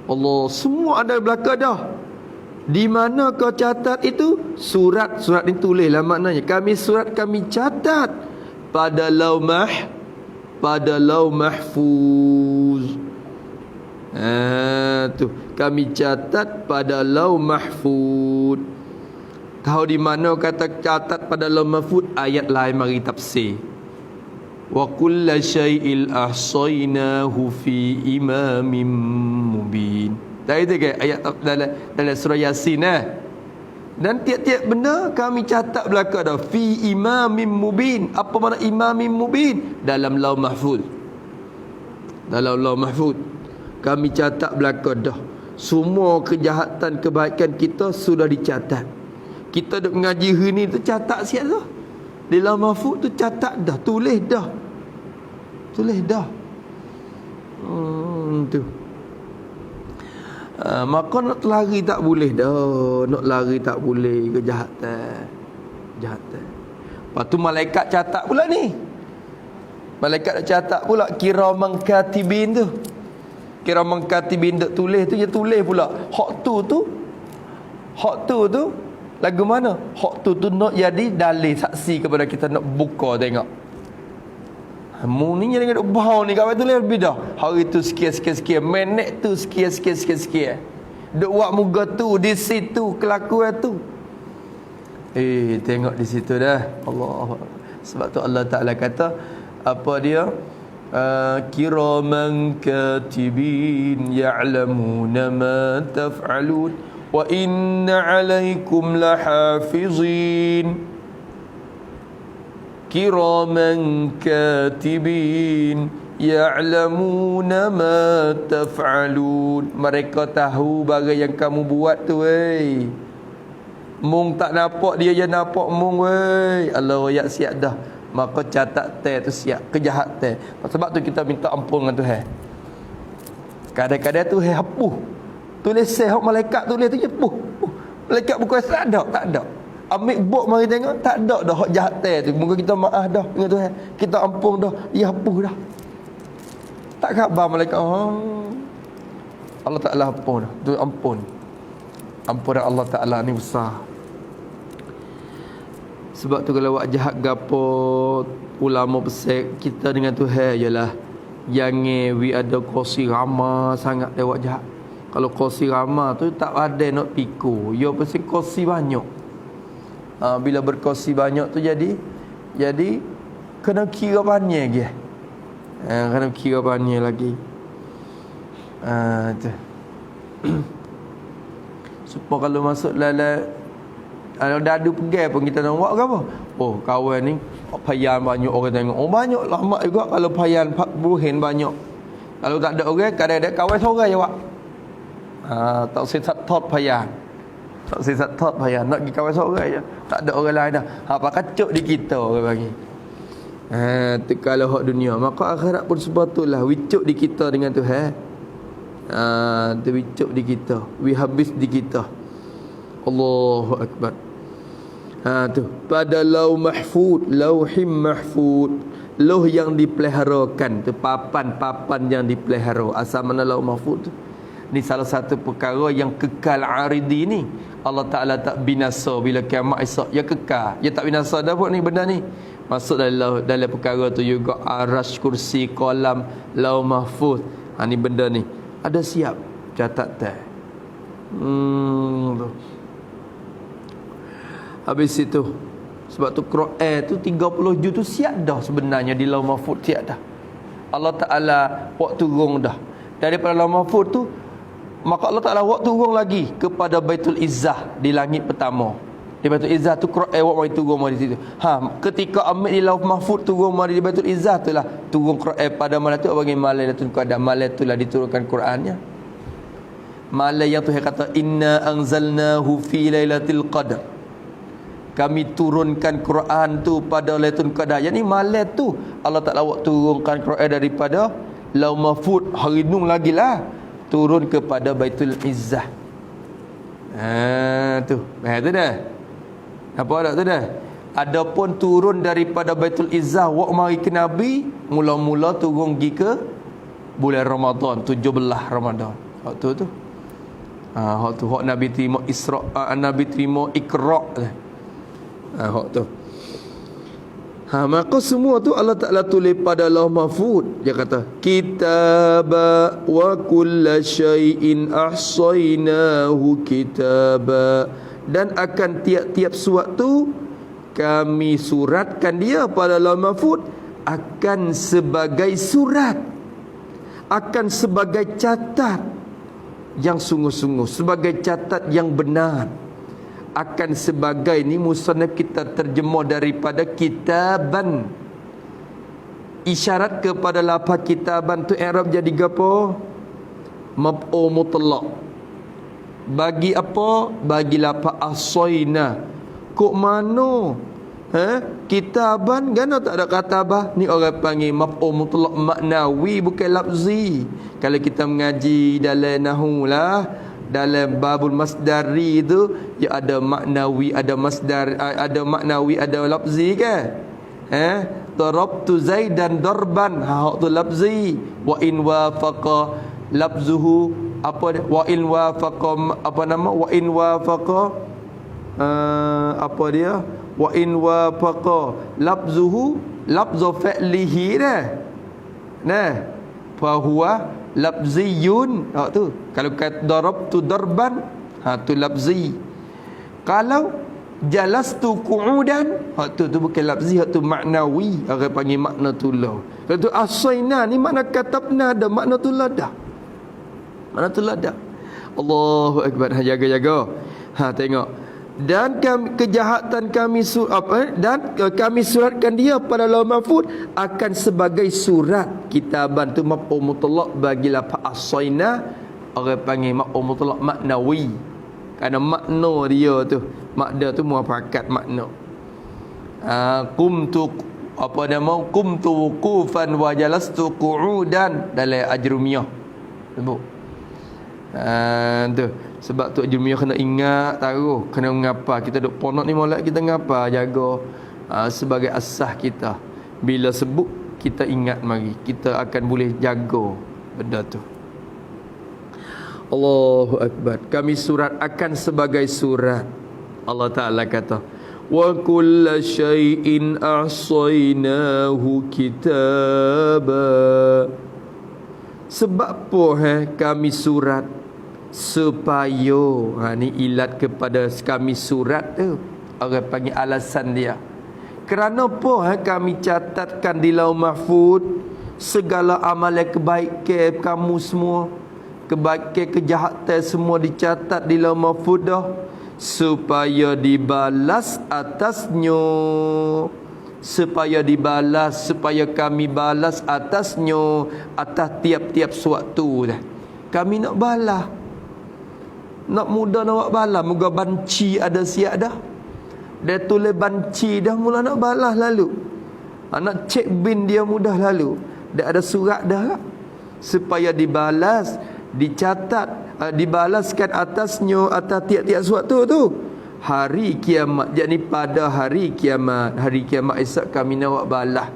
Allah, semua ada belakang dah. Di mana kau catat itu? Surat ni tulislah maknanya. Kami surat, kami catat pada lauh mahfuz. Tu kami catat pada lauh mahfuz. Tahu di mana kata catat pada lauh mahfuz? Ayat lain mari tafsir. Wa kulla syai'il ahsaynahu fi imamin mubin. Tak itu ke ayat dalam surah Yasin Dan tiap-tiap benda kami catat belaka dah fi imamin mubin. Apa makna imamin mubin? Dalam lauh mahfuz. Dalam lauh mahfuz kami catat belaka dah. Semua kejahatan kebaikan kita sudah dicatat. Kita duk mengaji hari ni tu catat siap tu. Di lauh mahfuz tu catat dah, tulis dah. Tulis dah. Tu. Maka nak lari tak boleh dah. Nak lari tak boleh kejahatan. Lepas tu malaikat catat pula ni. Malaikat dah catat pula kiraman katibin tu. Kiraman katibin duk tulis tu, dia tulis pula. Hak tu lagu mana? Hak tu nak jadi dalil saksi kepada kita nak buka tengok. Mu ni jangan duk bau ni kau tu lebih dah. Hari tu sekian. Minit tu sekian. Duk buat muka tu di situ kelakuan tu. Tengok di situ dah. Allah. Sebab tu Allah Taala kata apa dia? Kiraman katibin ya'lamuna ma taf'alun wa inna 'alaikum lahafizin. kiraman katibin ya'lamuna ma taf'alun. Mereka tahu barang yang kamu buat tu weh. Mung tak nampak dia je nampak mung weh. Allah royak siap dah. Maka catat tu siap kejahatan. Sebab tu kita minta ampun dengan Tuhan. Kadang-kadang Tuhan hapus. Tulis hak malaikat tulis tu je puh. Malaikat bukan tak ada. Ambil buk mari tengok tak ada dah hak jahatan tu. Moga kita maaf dah dengan Tuhan. Kita ampun dah. Dia hapus dah. Tak khabar malaikat. Allah Ta'ala ampun dah. Tu ampun. Ampun Allah Ta'ala ni besar. Sebab tu kalau awak jahat gapo ulama besar kita dengan Tuhan ialah jangan we ada kursi ramah sangat dia awak jahat. Kalau kursi ramah tu tak ada nak pikul. Yo pasti kursi banyak. Bila berkursi banyak tu jadi kena kira banyak lagi. Kena kira banyak lagi. Tu. Supaya kalau masuk dalam kalau dadu pegang pun kita nak buat ke apa? Oh, kawan ni payan banyak orang tengok. Oh, banyak lama juga kalau payan buhin banyak. Kalau tak ada orang, kadang-kadang kawan seorang je buat. Tak usah tot payan. Tak usah tot payan. Nak pergi kawan seorang je. Tak ada orang lain dah. Apa kacuk di kita orang bagi. Tu kalau hak dunia. Maka akhirat pun sebetulnya wicuk di kita dengan Tuhan. Tu wicuk di kita. We habis di kita. Allahu Akbar. Tu pada lauhim mahfud, lauh yang dipeliharakan tu, papan yang dipelihara. Asal mana lauh mahfud tu? Ni salah satu perkara yang kekal aridi ni. Allah Taala tak binasa bila kiamat esok. Ya kekal. Ya tak binasa dah pun ni benda ni. Masuk dalam perkara tu juga arasy, kursi, kolam, lauh mahfud. Ni benda ni. Ada siap catatan. Tu. Habis itu sebab tu Quran tu 30 juz tu siap dah sebenarnya di lauh mahfuz siap dah. Allah Taala buat turun dah. Daripada lauh mahfuz tu maka Allah Taala buat turun lagi kepada Baitul Izzah di langit pertama. Di Baitul Izzah tu Quran buat mari turun mari situ. Ketika ambil di lauh mahfuz turun mari di Baitul Izzah tu lah turun Quran pada malam tu bagi malam Lailatul Qadar. Malam tu lah diturunkan Qurannya. Malam yang Tuhan kata inna anzalnahu fi lailatul qadar. Kami turunkan Quran tu pada Lailatul Qadar. Yang ni malam tu Allah Ta'ala turunkan Quran daripada lauh mahfuz hari nun lagi lah turun kepada Baitul Izzah. Tu. Tu dah. Apa dah tu dah? Adapun turun daripada Baitul Izzah wak mari ke Nabi, mula-mula turun pergi ke bulan Ramadan, 17 Ramadan. Waktu tu. Waktu hak Nabi terima Isra, Nabi terima Iqra. Hak tu. Maka semua tu Allah Ta'ala tulis pada lauh mahfuz. Dia kata kitaba wa kulla syai'in ahsaynahu kitaba. Dan akan tiap-tiap suatu kami suratkan dia pada lauh mahfuz akan sebagai surat, akan sebagai catat yang sungguh-sungguh, sebagai catat yang benar. Akan sebagai ni musannaf kita terjemah daripada kitaban. Isyarat kepada lafaz kitaban tu i'rab jadi gapo? Maf'ul mutlaq. Bagi apa? Bagi lafaz ahsayna. Kok mano? Kitaban kan tak ada katabah. Ni orang panggil maf'ul mutlaq maknawi bukan lafzi. Kalau kita mengaji dalam nahwu lah, dalam babul masdari itu ya ada maknawi, ada masdar, ada maknawi, ada lafzi kan? Darabtu Zaidan darban, hak tu lafzi. Wa in wafaqa lafzuhu apa dia? Wa in wafaqa apa nama? Wa in wafaqa apa dia? Wa in wafaqa lafzuhu lafzu fi'lihi dah. Nah, fa huwa lafziyun. Tu kalau kata darabtu darban, tu lafzi. Kalau jalastu qu'udan, tu bukan lafzi, tu maknawi. Orang panggil makna tulah. Kalau tu asayna ni makna katabna ada, makna tulah dah. Makna tulah dah. Allahu Akbar. Jaga-jaga. Tengok. Dan kejahatan kami kami suratkan dia pada Lauh Mahfuz akan sebagai surat. Kitaban tu maf'ul mutlaq bagi lafaz asaina, orang panggil maf'ul mutlaq maknawi. Kerana makna dia tu, makna tu muafakat makna. Qumtu wuqufan wa jalastu qu'udan dalam Ajrumiyah sebut. Tu sebab tu Ajrumiyah kena ingat tahu, kena ngapa kita duk ponok ni molek kita ngapa jaga sebagai asas kita. Bila sebut kita ingat mari, kita akan boleh jaga benda tu. Allahu akbar. Kami surat akan sebagai surat. Allah Taala kata wa kulla syai'in ahsaynahu kitaba. Sebab apa kami surat? Supaya ni ilat kepada kami surat tu, orang panggil alasan dia. Kerana apa kami catatkan di Lauh Mahfuz segala amalan kebaikan kamu semua, kebaikan kejahatan semua dicatat di Lauh Mahfuz dah, supaya dibalas atasnya, supaya dibalas, supaya kami balas atasnya, atas tiap-tiap suatu dah. Kami nak balas, nak mudah nak balas. Moga banci ada siap dah. Dia tulis banci dah, mula nak balas lalu. Nak cek bin dia mudah lalu. Dia ada surat dah lah. Supaya dibalas, dicatat, dibalaskan atasnya, atas tiap-tiap suatu tu. Hari kiamat. Jadi pada hari kiamat, hari kiamat esok kami nak balas.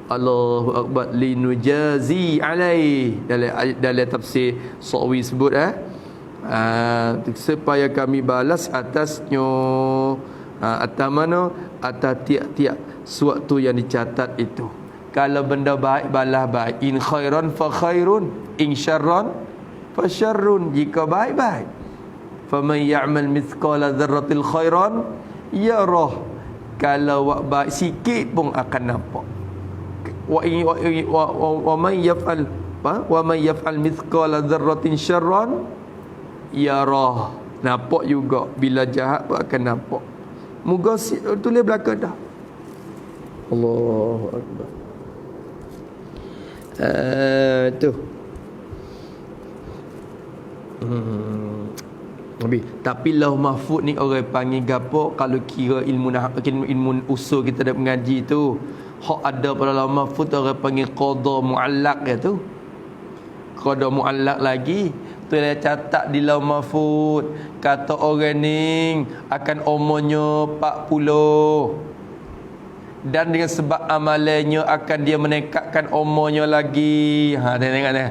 Allahu akbar, linujazi alaih. Dalam tafsir Sawi sebut supaya kami balas atasnya, atas mana? Atas tiap-tiap suatu yang dicatat itu. Kalau benda baik, balas baik. In khairan fa khairun, in syarran fa syarrun. Jika baik, baik. Faman ya'mal mithqala dzarratil khairan yarah. Kalau buat baik sikit pun akan nampak. Wa man yaf'al mithqala dzarratin syarran yarah. Nampak juga. Bila jahat pun akan nampak. Moga tulis belakang dah. Allahu akbar. Tu. Tapi Lauh Mahfuz ni orang panggil gapo? Kalau kira ilmu usul kita dah mengaji tu, hak ada pada Lauh Mahfuz orang panggil qada muallaq ya tu. Qada muallaq lagi tu dia catat di Lauh Mahfuz, kata orang ni akan umurnya 40 dan dengan sebab amalannya akan dia meningkatkan umurnya lagi. Dia tengok ni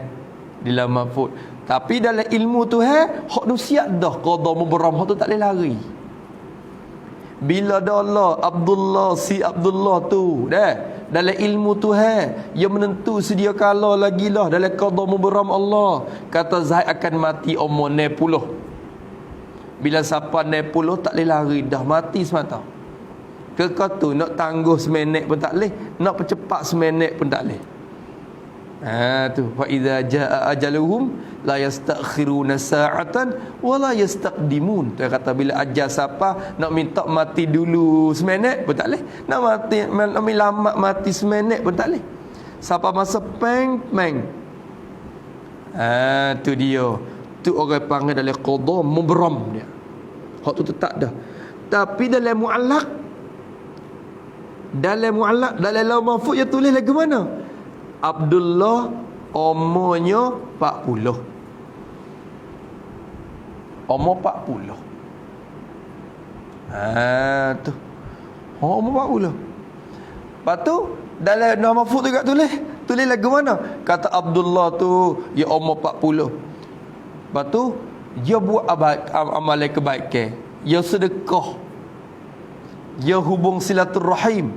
di Lauh Mahfuz. Tapi dalam ilmu tu hak tu siap dah qada mubarram, hak tu tak boleh lari. Bila dah Allah Abdullah si Abdullah tu dah dalam ilmu tu yang menentu sedia kala lagi lah dalam qada mubarram Allah kata Zaid akan mati umur 90. Bila siapa 90 tak boleh lari dah, mati semata. Kekatu nak tangguh seminit pun tak boleh, nak percepat seminit pun tak boleh. Tu fa iza jaa ajaluhum la yastakhiruna sa'atan wa la yastaqdimun. Dia kata bila ajal siapa nak minta mati dulu seminit pun tak boleh, nak lambat mati seminit pun tak boleh. Siapa masa peng. Tu dia. Tu orang panggil dalam qada mubram dia. Hak tu tetap dah. Tapi dalam muallaq, dalam Lauh Mahfuz dia tulis lagu mana? Abdullah umurnya 40. Umur 40. Tu. Umur 40. Lepas tu dalam Lauh Mahfuz tu juga tulis lagu mana? Kata Abdullah tu dia umur 40. Lepas tu dia buat amalan kebaikan, dia sedekah, dia hubung silaturrahim.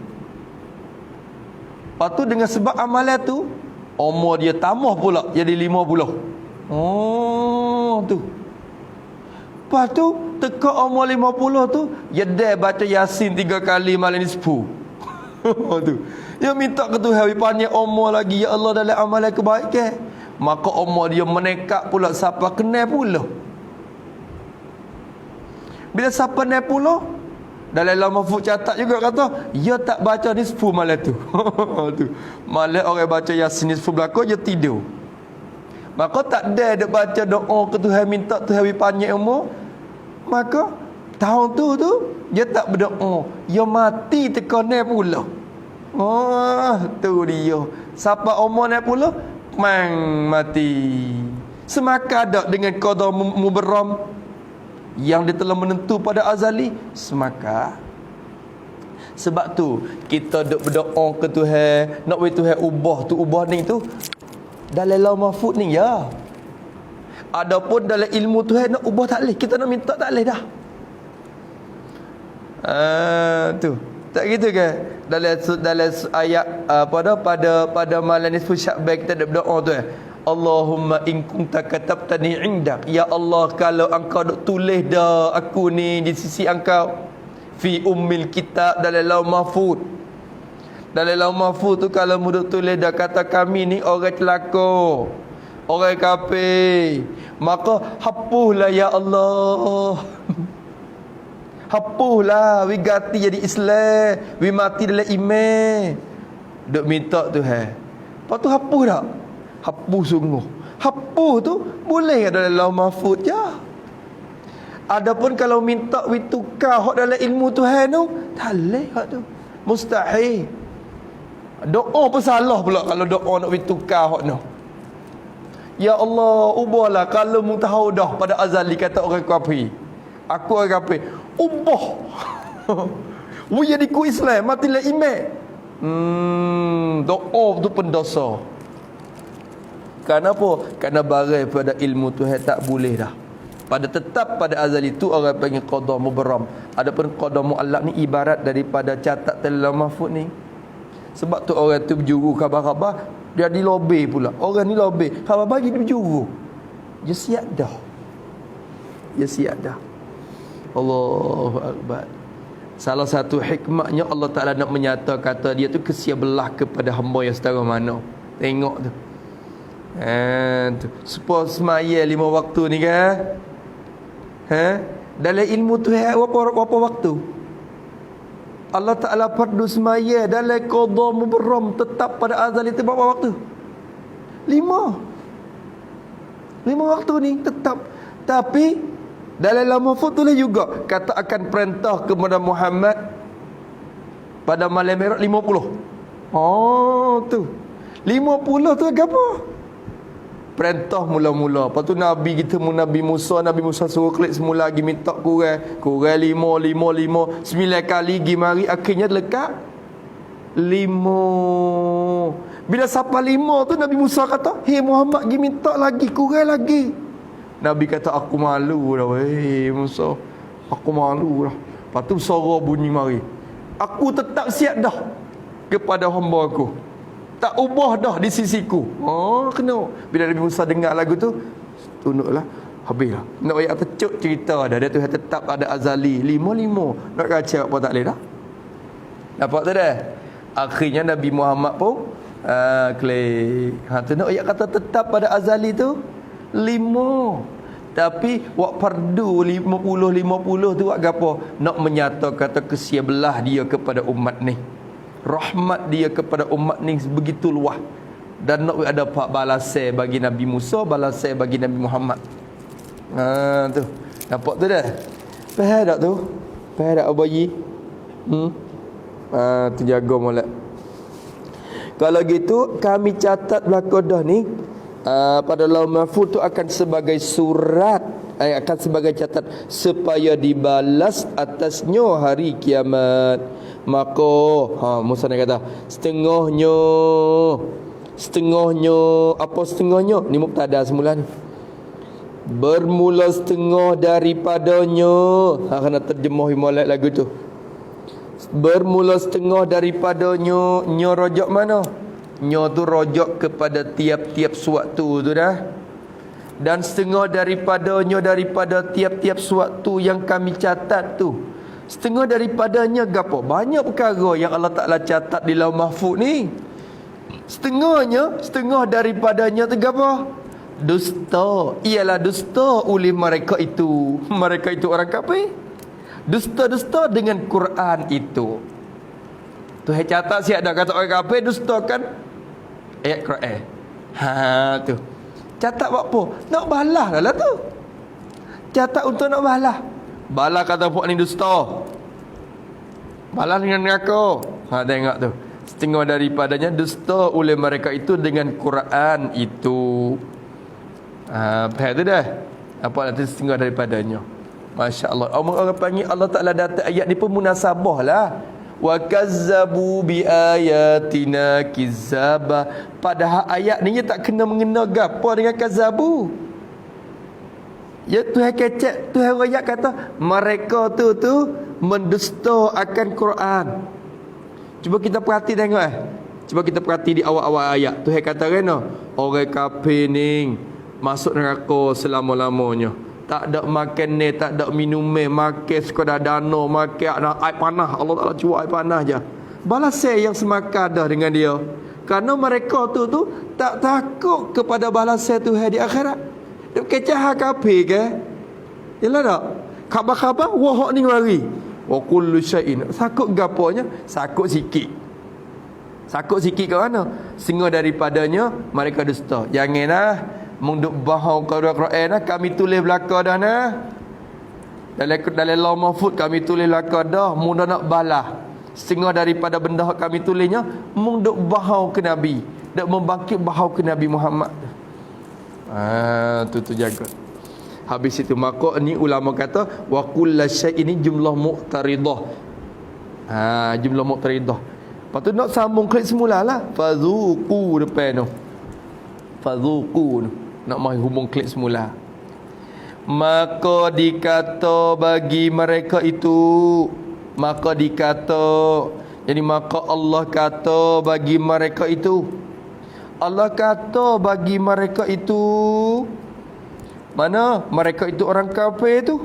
Lepas tu dengan sebab amalan tu umur dia tambah pula jadi 50. Tu. Lepas tu teka umur 50 tu dia dah baca Yasin 3 kali malam ni 10. Tu. Dia minta ke Tuhan panjang umur lagi ya Allah dalam amalan kebaikan. Maka umur dia meningkat pula sampai kenal pula. Bila siapa naik pula, dalam Lauh Mahfuz catat juga kata, dia tak baca nisfu malam tu. Tu. Malam orang baca Yasin nisfu belakang, dia tidur. Maka tak ada dia baca doa ke Tuhan, minta Tuhan beri panjang umur. Maka tahun tu dia tak berdoa, dia mati tekannya pula. Oh, tu dia. Siapa umur naik pula, mang mati. Semaka ada dengan qada mubarram yang dia telah menentu pada azali, semaka. Sebab tu kita duk berdoa ke Tuhan, nak bagi Tuhan ubah ni tu dalam Lauh Mahfuz ni ya. Adapun dalam ilmu Tuhan nak ubah tak boleh, kita nak minta tak boleh dah. Tu. Tak gitu ke? Dalam ayat pada malam nisfu Sya'ban kita ada berdoa tu. Allahumma in kunta katabtani indak, ya Allah, kalau engkau duk tulis dah aku ni di sisi engkau, fi ummil kitab, dalam Lauh Mahfuz. Dalam Lauh Mahfuz tu kalau mu duk tulis dah kata kami ni orang celaka, orang kafir, maka hapuslah ya Allah. Hapuslah, we ganti jadi Islam, we mati dalam iman. Duk minta Tuhan. Lepas tu hapus tak? Hapus sungguh. Hapus tu boleh dalam Lauh Mahfuz je. Adapun kalau minta we tukar hak dalam ilmu Tuhan tu, tak boleh hak tu. Mustahil. Doa pun salah pula kalau doa nak we tukar hak tu. Ya Allah, ubahlah kalau mu tahu dah pada azali kata orang kafir. Aku orang kafir. Ubah. Mu jadi ku Islam, matilah iman. Doa tu pendosa. Kenapa? Kerana barang pada ilmu Tuhan tak boleh dah. Tetap pada azali itu orang panggil qada mubarram. Adapun qada muallaq ni ibarat daripada catat dalam Lauh Mahfuz ni. Sebab tu orang tu berjuru khabar-khabar, dia dilobi pula. Orang ni lobi, khabar bagi dia berjuru. Dia siap dah. Dia siap dah. Allahu akbar. Salah satu hikmahnya Allah Ta'ala nak menyata kata dia tu kesia belah kepada hamba yang setara mana. Tengok tu. Tu. Supaya semaya 5 waktu ni kan. Dalam ilmu tu berapa waktu? Allah Ta'ala fardu semaya dalam qada mubarram tetap pada azal itu berapa waktu? 5 waktu ni tetap. Tapi dalam Lauh Mahfuz tulis juga kata akan perintah kepada Muhammad pada malam Mi'raj 50. Oh tu. 50 tu apa? Perintah mula-mula. Lepas tu Nabi kita Nabi Musa suruh klik semula lagi minta kurang 5 9 kali pergi mari, akhirnya lekat 5. Bila sampai 5 tu Nabi Musa kata, "Hei Muhammad, pergi minta lagi, kurang lagi." Nabi kata, "Aku malu dah weh Musa. Aku malu dah." Lepas tu suara bunyi mari. Aku tetap siap dah kepada hamba aku. Tak ubah dah di sisiku. Oh, kena. Bila Nabi Musa dengar lagu tu, tunduklah, habislah. Nak ayat tercuk cerita dah. Dia tu tetap ada azali 5. Nak kacau apa tak boleh dah. Nampak tu dah. Akhirnya Nabi Muhammad pun klik. Tu nak ayat kata tetap pada azali tu 5. Tapi wak fardu 50 tu wak gapo? Nak menyata kata kesia belah dia kepada umat ni. Rahmat dia kepada umat ni begitu luas. Dan nak ada pak balasai bagi Nabi Musa, balasai bagi Nabi Muhammad. Tu. Nampak tu dah. Faham tak tu? Faham tak abayi? Tu jaga molek. Kalau gitu kami catat belakang dah ni pada Lauh Mahfuz tu akan sebagai surat, akan sebagai catat supaya dibalas atasnya hari kiamat. Maka Musa nak kata setengahnya apa setengahnya ni mubtada semula ni, bermula setengah daripadanya. Kena terjemah molek lagu tu. Bermula setengah daripadanya. Nya rojak mana? Nya tu rojak kepada tiap-tiap suatu tu dah. Dan setengah daripadanya daripada tiap-tiap suatu yang kami catat tu. Setengah daripadanya gapo? Banyak perkara yang Allah Ta'ala catat di Lauh Mahfuz ni. Setengah daripadanya tu gapo? Dusta. Ialah dusta oleh mereka itu. Mereka itu orang kafir. Dusta-dusta dengan Quran itu. Tuhan catat siap dah kata orang kafir dustakan ayat Quran. Tu. Catat buat apa? Nak balas dah lah tu. Catat untuk nak balas. Balas kata puak ni dusta. Balas dengan neraka. Tengok tu. Setengah daripadanya dusta oleh mereka itu dengan Quran itu. Faham tu dah? Apa nanti setengah daripadanya. Masya Allah. Orang panggil Allah Ta'ala datang ayat ni pun munasabah lah. Wa kazzabu bi ayatina kizaba. Padahal ayat ni tak kena mengena gapo dengan kazzabu. Ya Tuhan kecek, Tuhan ayat kata mereka tu mendusta akan Quran. Cuba kita perhati tengok Cuba kita perhati di awal-awal ayat. Tuhan kata kena orang kafir ni masuk neraka selama-lamanya. Tak ada makan ni, tak ada minum ni, makan sekadar dana, makan air panah. Allah Ta'ala cuba air panah je. Balas yang semakar dah dengan dia. Kerana mereka tu tak takut kepada balasan Tuhan di akhirat. Dia kecah kafir ke? Yalah tak? Khabar-khabar wah ni mari. Wa kullu syai'in. Sakut gaponya? Sakut sikit. Sakut sikit ke mana? Setengah daripadanya mereka dusta. Janganlah munduk bahau Quran dah kami tulis belaka dah nah. Dalam law mahfuz kami tulis belaka dah, munda nak balas. Setengah daripada benda kami tulisnya munduk bahau ke Nabi, dak membangkit bahau ke Nabi Muhammad. Tu jaga. Habis itu maka ni ulama kata wa kullu syai'in ini jumlah muqtaridah. Jumlah muqtaridah. Lepas tu nak sambung klik semula lah. Fazuqu depan tu. Fazuqu nak mai hubung klik semula. Maka dikata bagi mereka itu, maka dikata, jadi maka Allah kata bagi mereka itu, Allah kata bagi mereka itu, mana mereka itu orang kafir itu.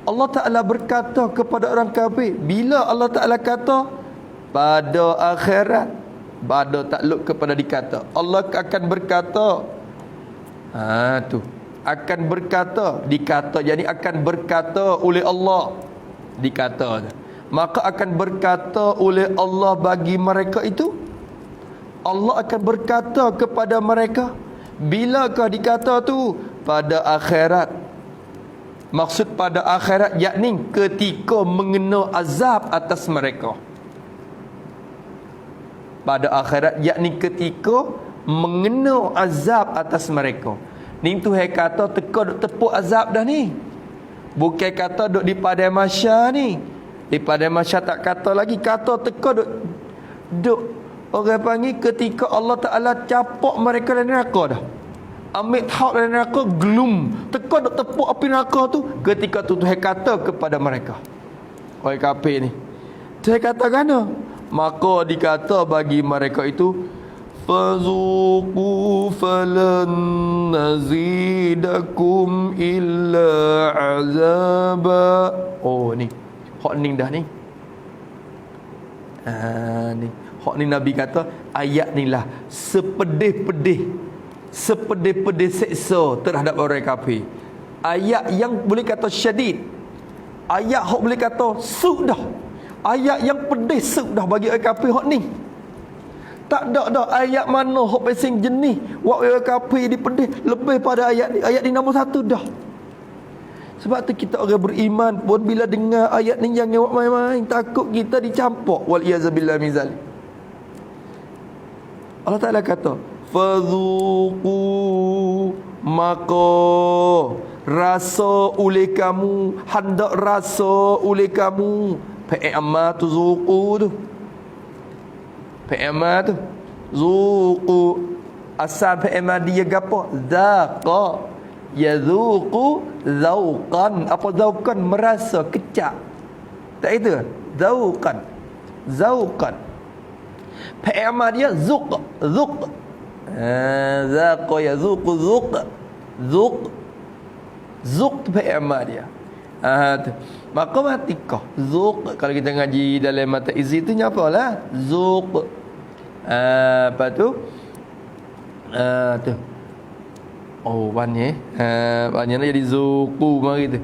Allah Ta'ala berkata kepada orang kafir. Bila Allah Ta'ala kata pada akhirat, pada takluk kepada dikata, Allah akan berkata. Tu akan berkata, dikata, jadi akan berkata oleh Allah, dikata. Maka akan berkata oleh Allah bagi mereka itu. Allah akan berkata kepada mereka. Bilakah dikata tu? Pada akhirat. Maksud pada akhirat yakni ketika mengena azab atas mereka. Pada akhirat yakni ketika mengena azab atas mereka. Ni Tuhan kata teka duk tepuk azab dah ni. Bukan kata duk di padang mahsyar ni. Di padang mahsyar tak kata lagi, kata teka duk orang panggil ketika Allah Ta'ala capok mereka dalam neraka dah. Ambil hak dalam neraka, gelum. Teka duk tepuk api neraka tu. Ketika tu Tuhan kata kepada mereka, orang kafir ni, Tuhan kata kan? Maka dikata bagi mereka itu, fazuqu falan nazidakum illa azaba. Ni hak ni dah ni. Ni hak ni Nabi kata ayat ni lah sepedih-pedih seksa terhadap orang kafir. Ayat yang boleh kata syadid, ayat hak boleh kata sudah, ayat yang pedih sudah bagi orang kafir hak ni. Tak ada dah ayat mana hok pasing jenis wak orang kafir dipedih lebih pada ayat ni. Ayat ni nombor 1 dah. Sebab tu kita orang beriman pun bila dengar ayat ni jangan wak main-main, takut kita dicampur. Wal iazabillah min zalik. Allah Ta'ala kata fadzuqu, maka rasa oleh kamu, hendak rasa oleh kamu. Fa'amma tuzuqu tu, Fa'amma tu zuqu, asal fa'amma dia gapo? Zaqa, yazuqu zauqan. Apa zauqan? Merasa kecap. Tak itu? Zauqan, zauqan. Fa'amma dia zuq, zuq. Zaqa yazuqu zuq, zuq, zuq fa'amma dia. Tu. Maka matikah zuq, kalau kita ngaji dalam mata izi tu nyapalah zuq. Apa tu? Tu. Banyak. Banyaklah jadi zuqu mari tu.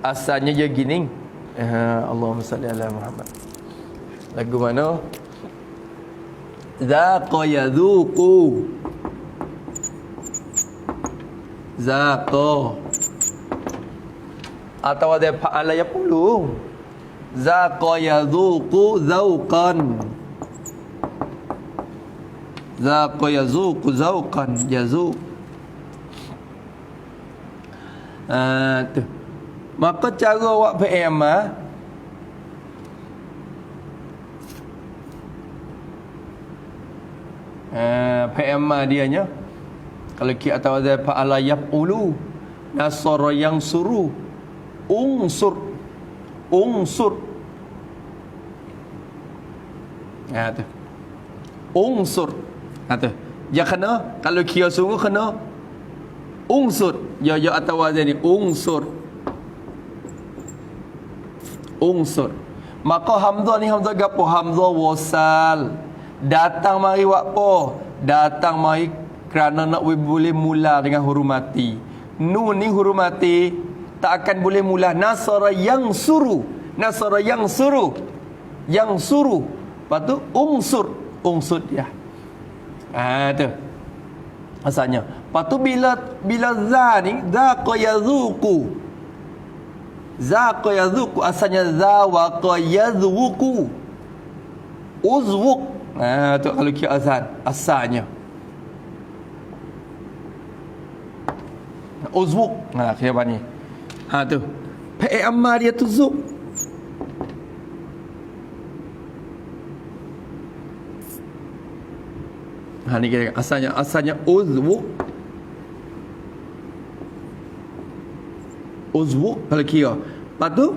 Asalnya je gini. Allahumma salli ala Muhammad. Lagu mana? Zaqa yadhuqu. Zaqa. Atau ada fa'ala yaqulu. Zaqa yadhuqu zauqan. Zaqa yazuqu zauqan. Yazuq. Tu. Maka cara awak beramal beramal dianya kalau kita tahu ada fa'ala yaqulu nasara yang suruh unsur tu unsur tu dia kena kalau kira sungguh kena unsur ya atau wazan ni unsur maka hamzah ni hamzah gapo hamzah wasal datang mari wakpo datang mari kerana nak boleh mula dengan huruf mati nun ni huruf mati tak akan boleh mula nasara yang suruh lepas tu unsur dia tu asalnya lepas tu bila za ni zaqa yadhuqu asalnya za wa yadhuqu uzwuq tu kalau kira azan asalnya uzwuq kira apa ni tu fa'i amma dia tu zuq ni kira asalnya uzwuq kalau kira lepas tu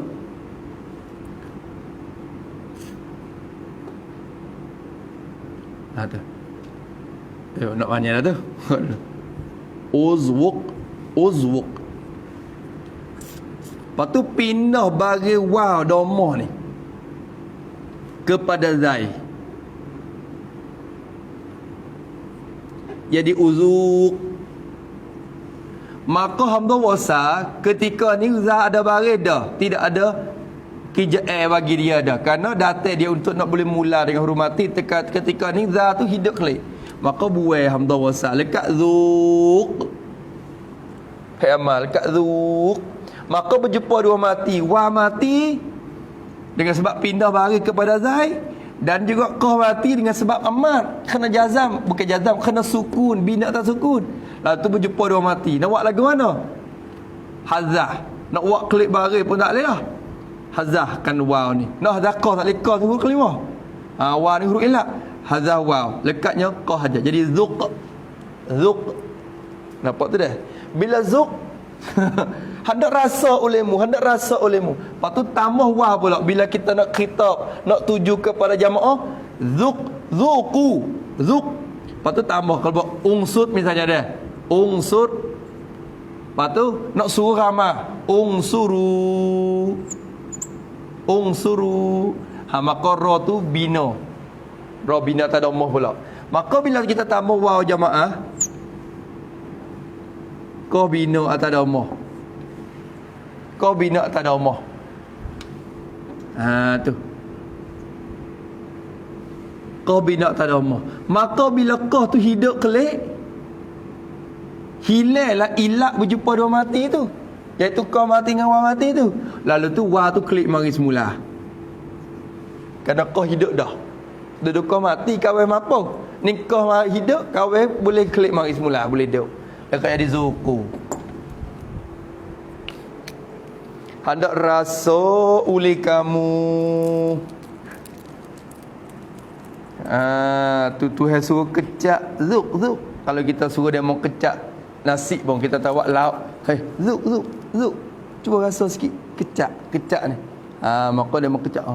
nak banyak dah tu uzwuq lepas tu pindah bagi waw domah ni kepada zai jadi uzuq maka hamzah wasal ketika ni za ada baris dah tidak ada kijai bagi dia dah kerana datang dia untuk nak boleh mula dengan huruf mati ketika ni za tu hidup klik maka buai hamzah wasal lekat zuq amal lekat zuq maka berjumpa dua mati wa mati dengan sebab pindah baris kepada zai dan juga qaf mati dengan sebab amat kena jazam bukan jazam kena sukun bina tak sukun lalu tu berjumpa dua mati nak buat lagu mana hazah nak buat klik baris pun tak boleh lah hazah kan waw ni nah hazah qaf tak boleh qaf tu huruf kelima waw ni huruf ilak hazah waw lekatnya qaf aja jadi zuq nampak tu dah bila zuq hendak rasa olehmu lepas tu tambah waw pula bila kita nak khitab nak tuju kepada jamaah zuq lepas tu tambah kalau buat unsur misalnya dah unsur lepas tu nak suruh ramah unsuru maka ra tu bina tak ada omah pula maka bila kita tambah waw jamaah kau bina tak ada omah tu kau bina tak ada omah maka bila kau tu hidup kelik hilanglah ilak berjumpa dua mati tu iaitu kau mati dengan waw mati tu lalu tu waw tu klik mari semula kerana kau hidup dah duduk kau mati kawai mampu ni kau hidup kawai boleh klik mari semula boleh hidup dekat jadi zuku hendak rasa oleh kamu tu Tuhan suruh kecak zuk kalau kita suruh dia mau kecak nasi pun kita tahu lauk zuk cuba rasa sikit kecak ni maka dia mau kecak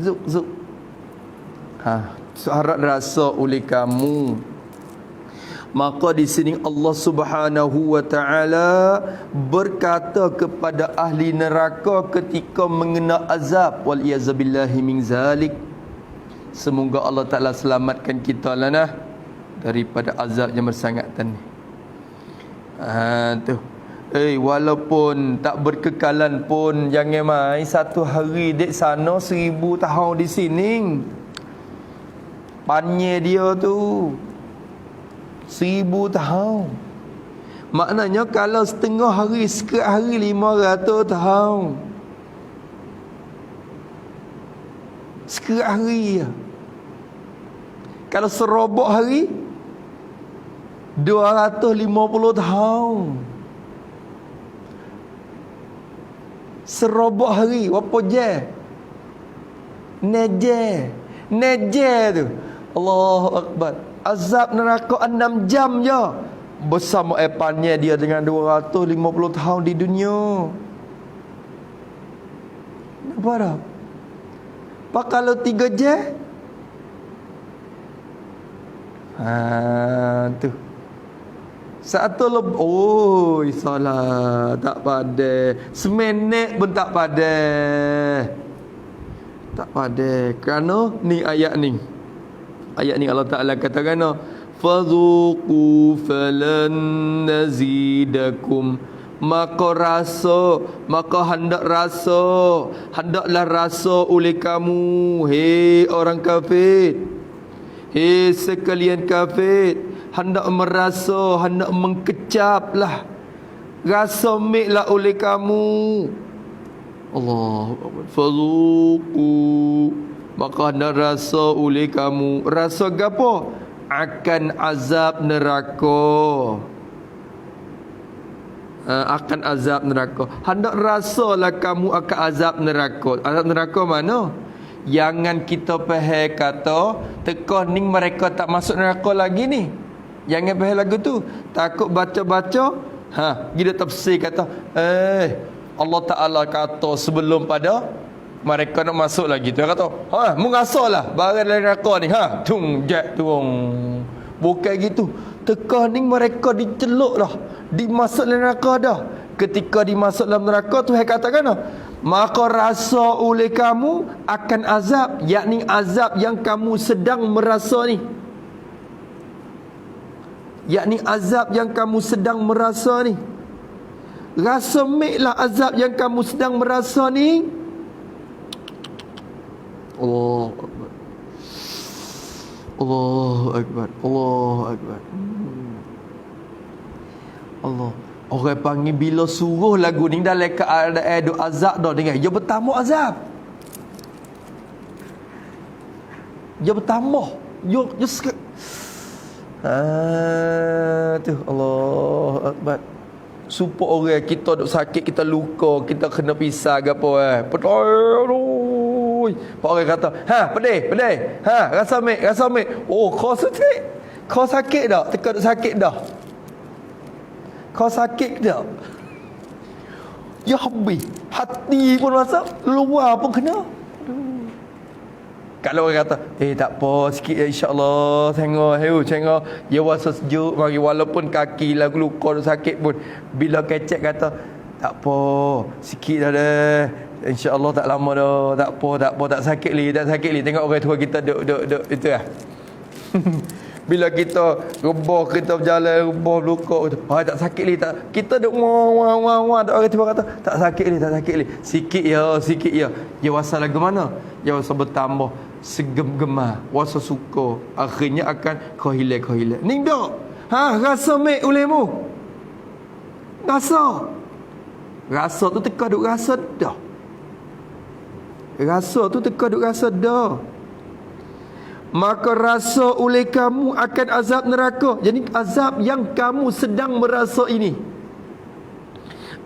zuk syarat rasa oleh kamu maka di sini Allah Subhanahu wa taala berkata kepada ahli neraka ketika mengenal azab wal iyazabillahi min zalik semoga Allah Taala selamatkan kita daripada azab yang bersangatan ni tu Walaupun tak berkekalan pun, jangan main satu hari dek sana 1000 tahun di sini. Panjang dia tu 1000 tahun. Maknanya kalau setengah hari, sekat hari 500 tahun. Sekat hari ya. Kalau serobok hari 250 tahun. Serobok hari berapa je? Neje tu. Allahu Akbar. Azab neraka 6 jam je. Bersama epannya dia dengan 250 tahun di dunia. Nampak tak? Pak kalau 3 je? Tu. Satu lebih. Oi, salah. Tak pada. Seminit pun tak pada. Tak pada. Kerana ni ayat ni. Ayat ni Allah Ta'ala katakan, fadhuqu falan nazidakum. Maka hendaklah rasa oleh kamu, hei orang kafir, hei sekalian kafir, hendak merasa, hendak mengkecaplah, rasa miklah oleh kamu. Allahu Akbar. Fadhuqu, maka hendak rasa oleh kamu. Rasa gapo? Akan azab neraka. Akan azab neraka. Hendak rasalah kamu akan azab neraka. Azab neraka mana? Jangan kita faham kata teka ni mereka tak masuk neraka lagi ni. Jangan faham lagu tu. Takut baca-baca gila tafsir kata Allah Ta'ala kata sebelum pada mereka nak masuk lagi. Dia kata mu rasalah barang dalam neraka ni. Tung jat tuong. Bukan gitu. Teka ni mereka diceluk dah, dimasuk dalam neraka dah. Ketika dimasuk dalam neraka tu katakan maka rasa oleh kamu akan azab, yakni azab yang kamu sedang merasa ni. Yakni azab yang kamu sedang merasa ni. Rasa miklah azab yang kamu sedang merasa ni. Allahu Akbar. Allahu Akbar. Allahu Akbar. Allah. Orang panggil bila suruh lagu ni dalam keadaan duk azab dah dengar. Dia bertambah azab. Dia bertambah. Dia tu Allah Akbar. Supaya orang kita duk sakit, kita luka, kita kena pisah ke apa Aduh. Pak orang kata, pedih. Rasa amik. Oh, kau sakit. Kau sakit dah. Teka duk sakit dah. Kau sakit tak? Ya habis. Hati pun rasa, luar pun kena. Kalau orang kata, tak apa, sikit insya-Allah, tengok. Ya rasa sejuk, mari walaupun kaki lagu luka sakit pun, bila kecek kata, tak apa, sikit dah. Insya-Allah tak lama dah. Tak apa, tak sakit li. Tengok orang tua kita duk itu lah. Bila kita rebah, kita berjalan rebah luka tu, tak sakit li tak. Kita duk wah tak orang tiba kata tak sakit li. Sikit ya. Dia wasa lagu mana? Dia wasa bertambah segem-gemar, wasa suka, akhirnya akan kau hilang. Ning dak. Rasa mek ulemu. Rasa tu teka duk rasa dah. Maka rasa oleh kamu akan azab neraka. Jadi azab yang kamu sedang merasa ini.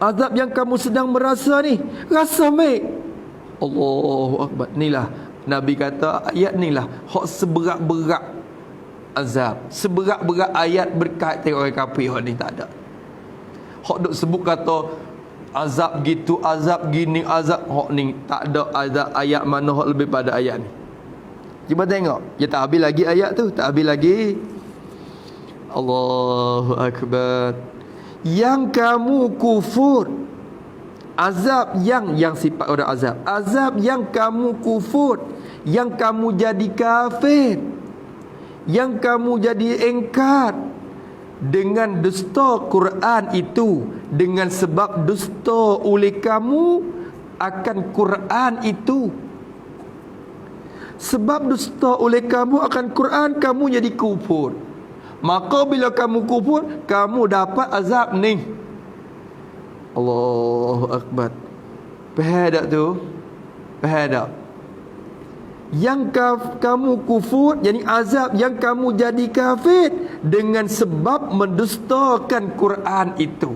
Azab yang kamu sedang merasa ni, rasa baik. Allahu Akbar. Inilah Nabi kata ayat inilah hak seberat-berat azab. Seberat-berat ayat berkait dengan orang kafir ni tak ada. Hak duk sebut kata azab gitu, azab gini, azab hak ni tak ada ayat mana hak lebih pada ayat ni. Cuba tengok. Dia tak habis lagi ayat tu. Tak habis lagi. Allahu Akbar. Yang kamu kufur. Azab yang sifat orang azab. Azab yang kamu kufur. Yang kamu jadi kafir. Yang kamu jadi engkar. dengan dusta Quran itu, dengan sebab dusta oleh kamu akan Quran itu. Sebab dusta oleh kamu akan Quran, kamu jadi kufur. Maka bila kamu kufur, kamu dapat azab ni. Allahu Akbar. Faham tak tu? Faham tak? Yang kamu kufur, jadi azab yang kamu jadi kafir dengan sebab mendustakan Quran itu.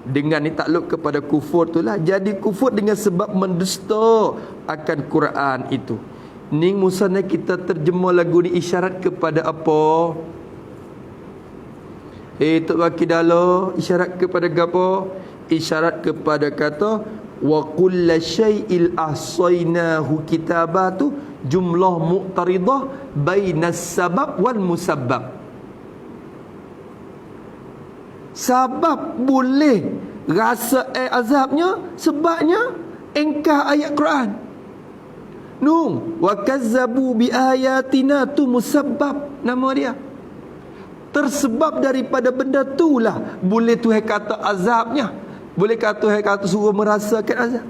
Dengan ni takluk kepada kufur tu lah. Jadi kufur dengan sebab mendusta akan Quran itu. Ni musana kita terjemah lagu ni isyarat kepada apa? Tok baki dalo isyarat kepada gapo? Isyarat kepada kata wa kullu syai'il ahsaynahu kitabatu, jumlah muqtaridah bainas sabab wal musabbab. Sabab boleh rasa azabnya sebabnya engkau ayat Quran. Wa kazzabu bi ayatina tu musabbab, nama dia. Tersebab daripada benda itulah boleh Tuhan kata azabnya. Boleh kata Tuhan kata suruh merasakan azab.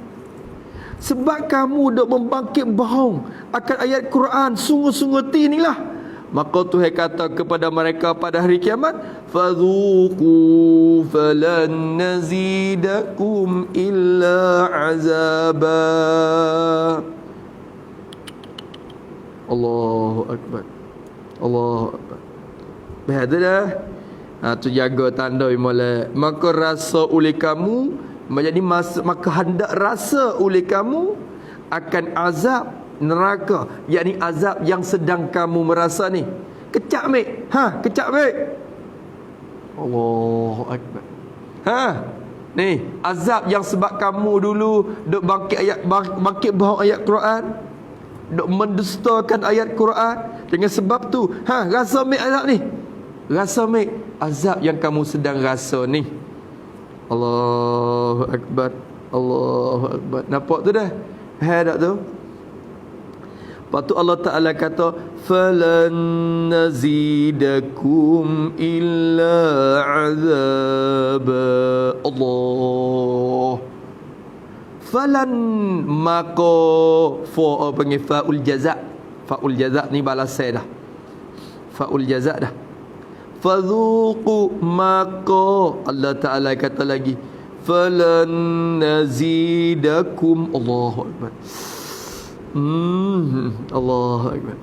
Sebab kamu dok membangkit bohong akan ayat Quran sungguh-sungguh inilah. Maka Tuhan kata kepada mereka pada hari kiamat, fadhuqu falan nazidakum illa azaba. Allahu Akbar. Allahu Akbar. Berhadalah. Tu jaga tanda imala. Maka rasa oleh kamu menjadi maka hendak rasa oleh kamu akan azab neraka, yakni azab yang sedang kamu merasa ni. Kecak mek. Kecak mek. Allahu Akbar. Ni azab yang sebab kamu dulu duk bangkit bohong ayat Quran, duk mendustakan ayat Quran. Dengan sebab tu rasa mek azab ni. Rasa mek azab yang kamu sedang rasa ni. Allahu Akbar. Allahu Akbar. Nampak tu dah? Tak tu? Lepas tu Allah Ta'ala kata, falan nazidakum illa azaba. Allah. Falan, maka fa panggil fa'ul jaza'. Fa'ul jaza' ni balasai dah. Fa'ul jaza' dah. Fadhuqu, maka Allah Ta'ala kata lagi, falan nazidakum. Allahu Akbar. Allahu Akbar.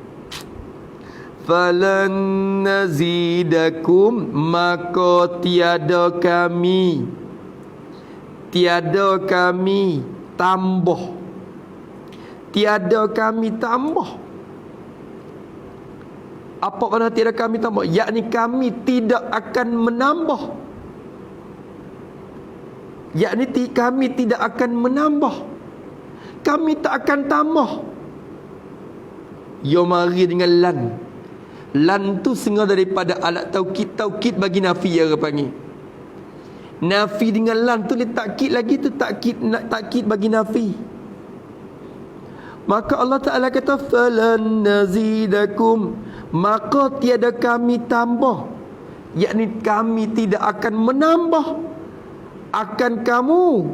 Falan nazidakum, maka tiada kami tambah. Tiada kami tambah. Apa makna tiada kami tambah? Yakni kami tidak akan menambah. Yakni kami tidak akan menambah. Kami tak akan tambah. Yo mari dengan lan. Lan tu sengaja daripada alat taukid. Taukid bagi nafi ya orang panggil. Nafi dengan lan tu dia takkid lagi tu takkid bagi nafi. Maka Allah Ta'ala kata falan nazidakum, maka tiada kami tambah, yakni kami tidak akan menambah akan kamu.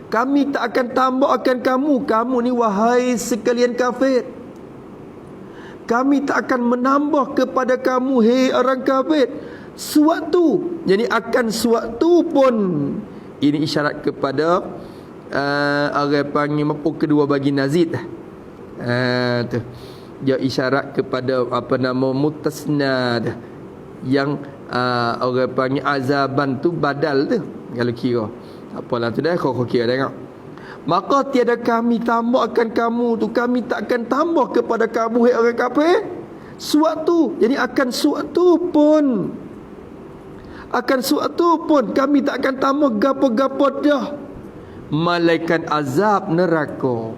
Kami tak akan tambah akan kamu. Kamu ni wahai sekalian kafir, kami tak akan menambah kepada kamu hei orang kafir suatu, jadi akan suatu pun. Ini isyarat kepada orang panggil apa kedua bagi nazid. Tu dia isyarat kepada apa nama mutasna dah, yang orang panggil azaban tu badal tu kalau kira. Apalah tu dah kau kira tengok. Maka tiada kami tambah akan kamu tu, kami tak akan tambah kepada kamu hai orang kafir suatu, jadi akan suatu pun. Akan suatu pun kami tak akan tambah gapo-gapo dah, malaikat azab neraka.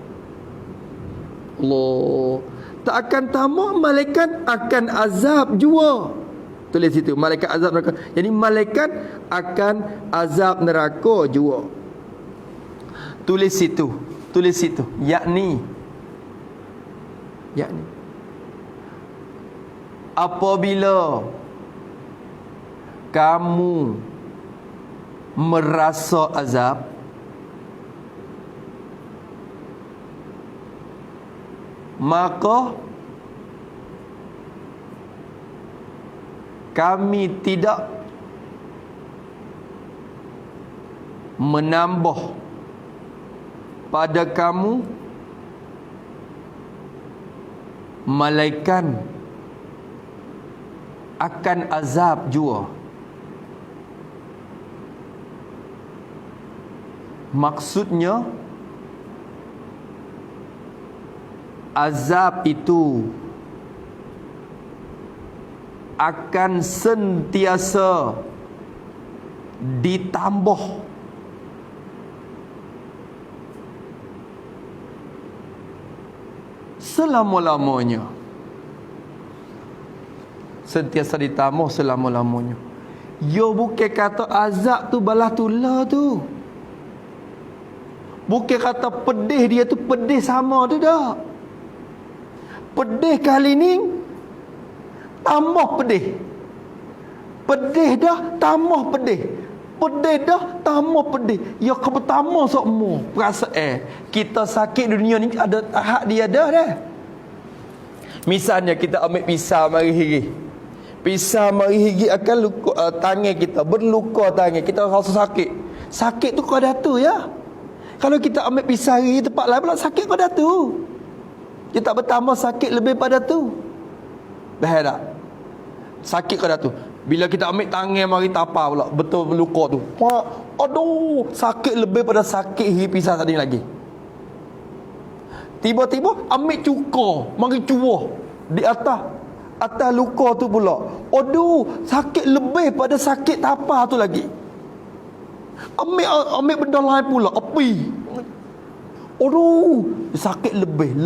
Allah, tak akan tambah malaikat akan azab jua. Tulis situ malaikat azab neraka. Jadi malaikat akan azab neraka jua. Tulis situ. Yakni apabila kamu merasa azab, maka kami tidak menambah pada kamu malaikat akan azab jua. Maksudnya azab itu akan sentiasa ditambah selama-lamanya. Sentiasa ditambah selama-lamanya. Yo bukan kata azab tu balas tulah tu. Bukan kata pedih dia tu pedih sama tu dah. Pedih kali ni tambah pedih. Pedih dah tambah pedih. Pedih dah tambah pedih. Ya kau pertama semua perasaan kita sakit dunia ni ada tahap dia dah. Misalnya kita ambil pisau mari hiri. Pisau mari hiri akan luka tangan kita, berluka tangan kita rasa sakit. Sakit tu kau dah tu ya. Kalau kita ambil pisau hiri tempat lain pula sakit kau dah tu. Dia tak bertambah sakit lebih pada tu. Bahaya tak? Sakit kau dah tu. Bila kita ambil tangan mari tapa pula betul luka tu. Aduh, sakit lebih pada sakit hiri pisau tadi lagi. Tiba-tiba ambil cuka, mari cuah di atas luka tu pula. Aduh, sakit lebih pada sakit tapa tu lagi. Ambil benda lain pula, api. Aduh, sakit lebih.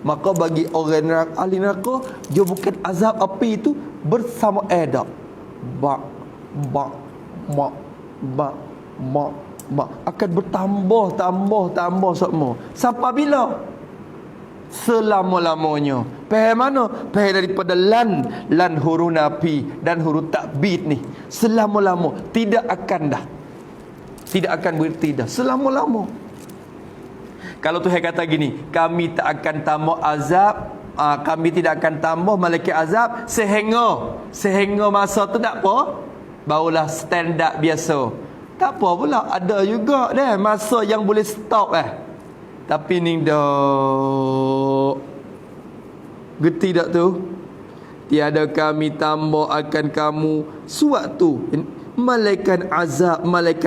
Maka bagi orang ahli neraka, dia bukan azab api itu bersama dak. Bak akan bertambah semua. Sampai bila? Selama-lamanya. Faham mana? Faham daripada lan huruf nafi dan huruf takbid ni. Selama-lama tidak akan berhenti dah. Selama-lama. Kalau Tuhan kata gini, kami tak akan tambah azab, kami tidak akan tambah malaikat azab sehingga masa tu tak apa, barulah stand up biasa. Tak apa pula, ada juga dah masa yang boleh stop Tapi ni dah gerti tak tu? Tiada kami tambah akan kamu suatu malaikat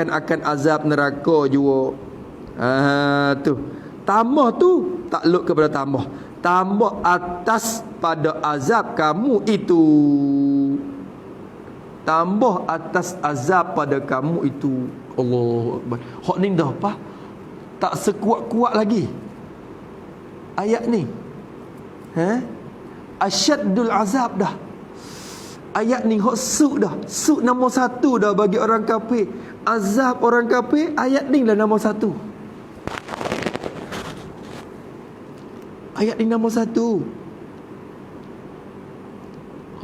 akan azab neraka juga. Tu tambah tu takluk kepada tambah atas pada azab kamu itu, tambah atas azab pada kamu itu. Allahu Akbar. Hak ni dah apa? Tak sekuat-kuat lagi ayat ni. Asyaddul azab dah. Ayat ni hak suk dah. Suk nombor 1 dah bagi orang kafir. Azab orang kafir, ayat ni lah nombor 1. Ayat ni nombor 1.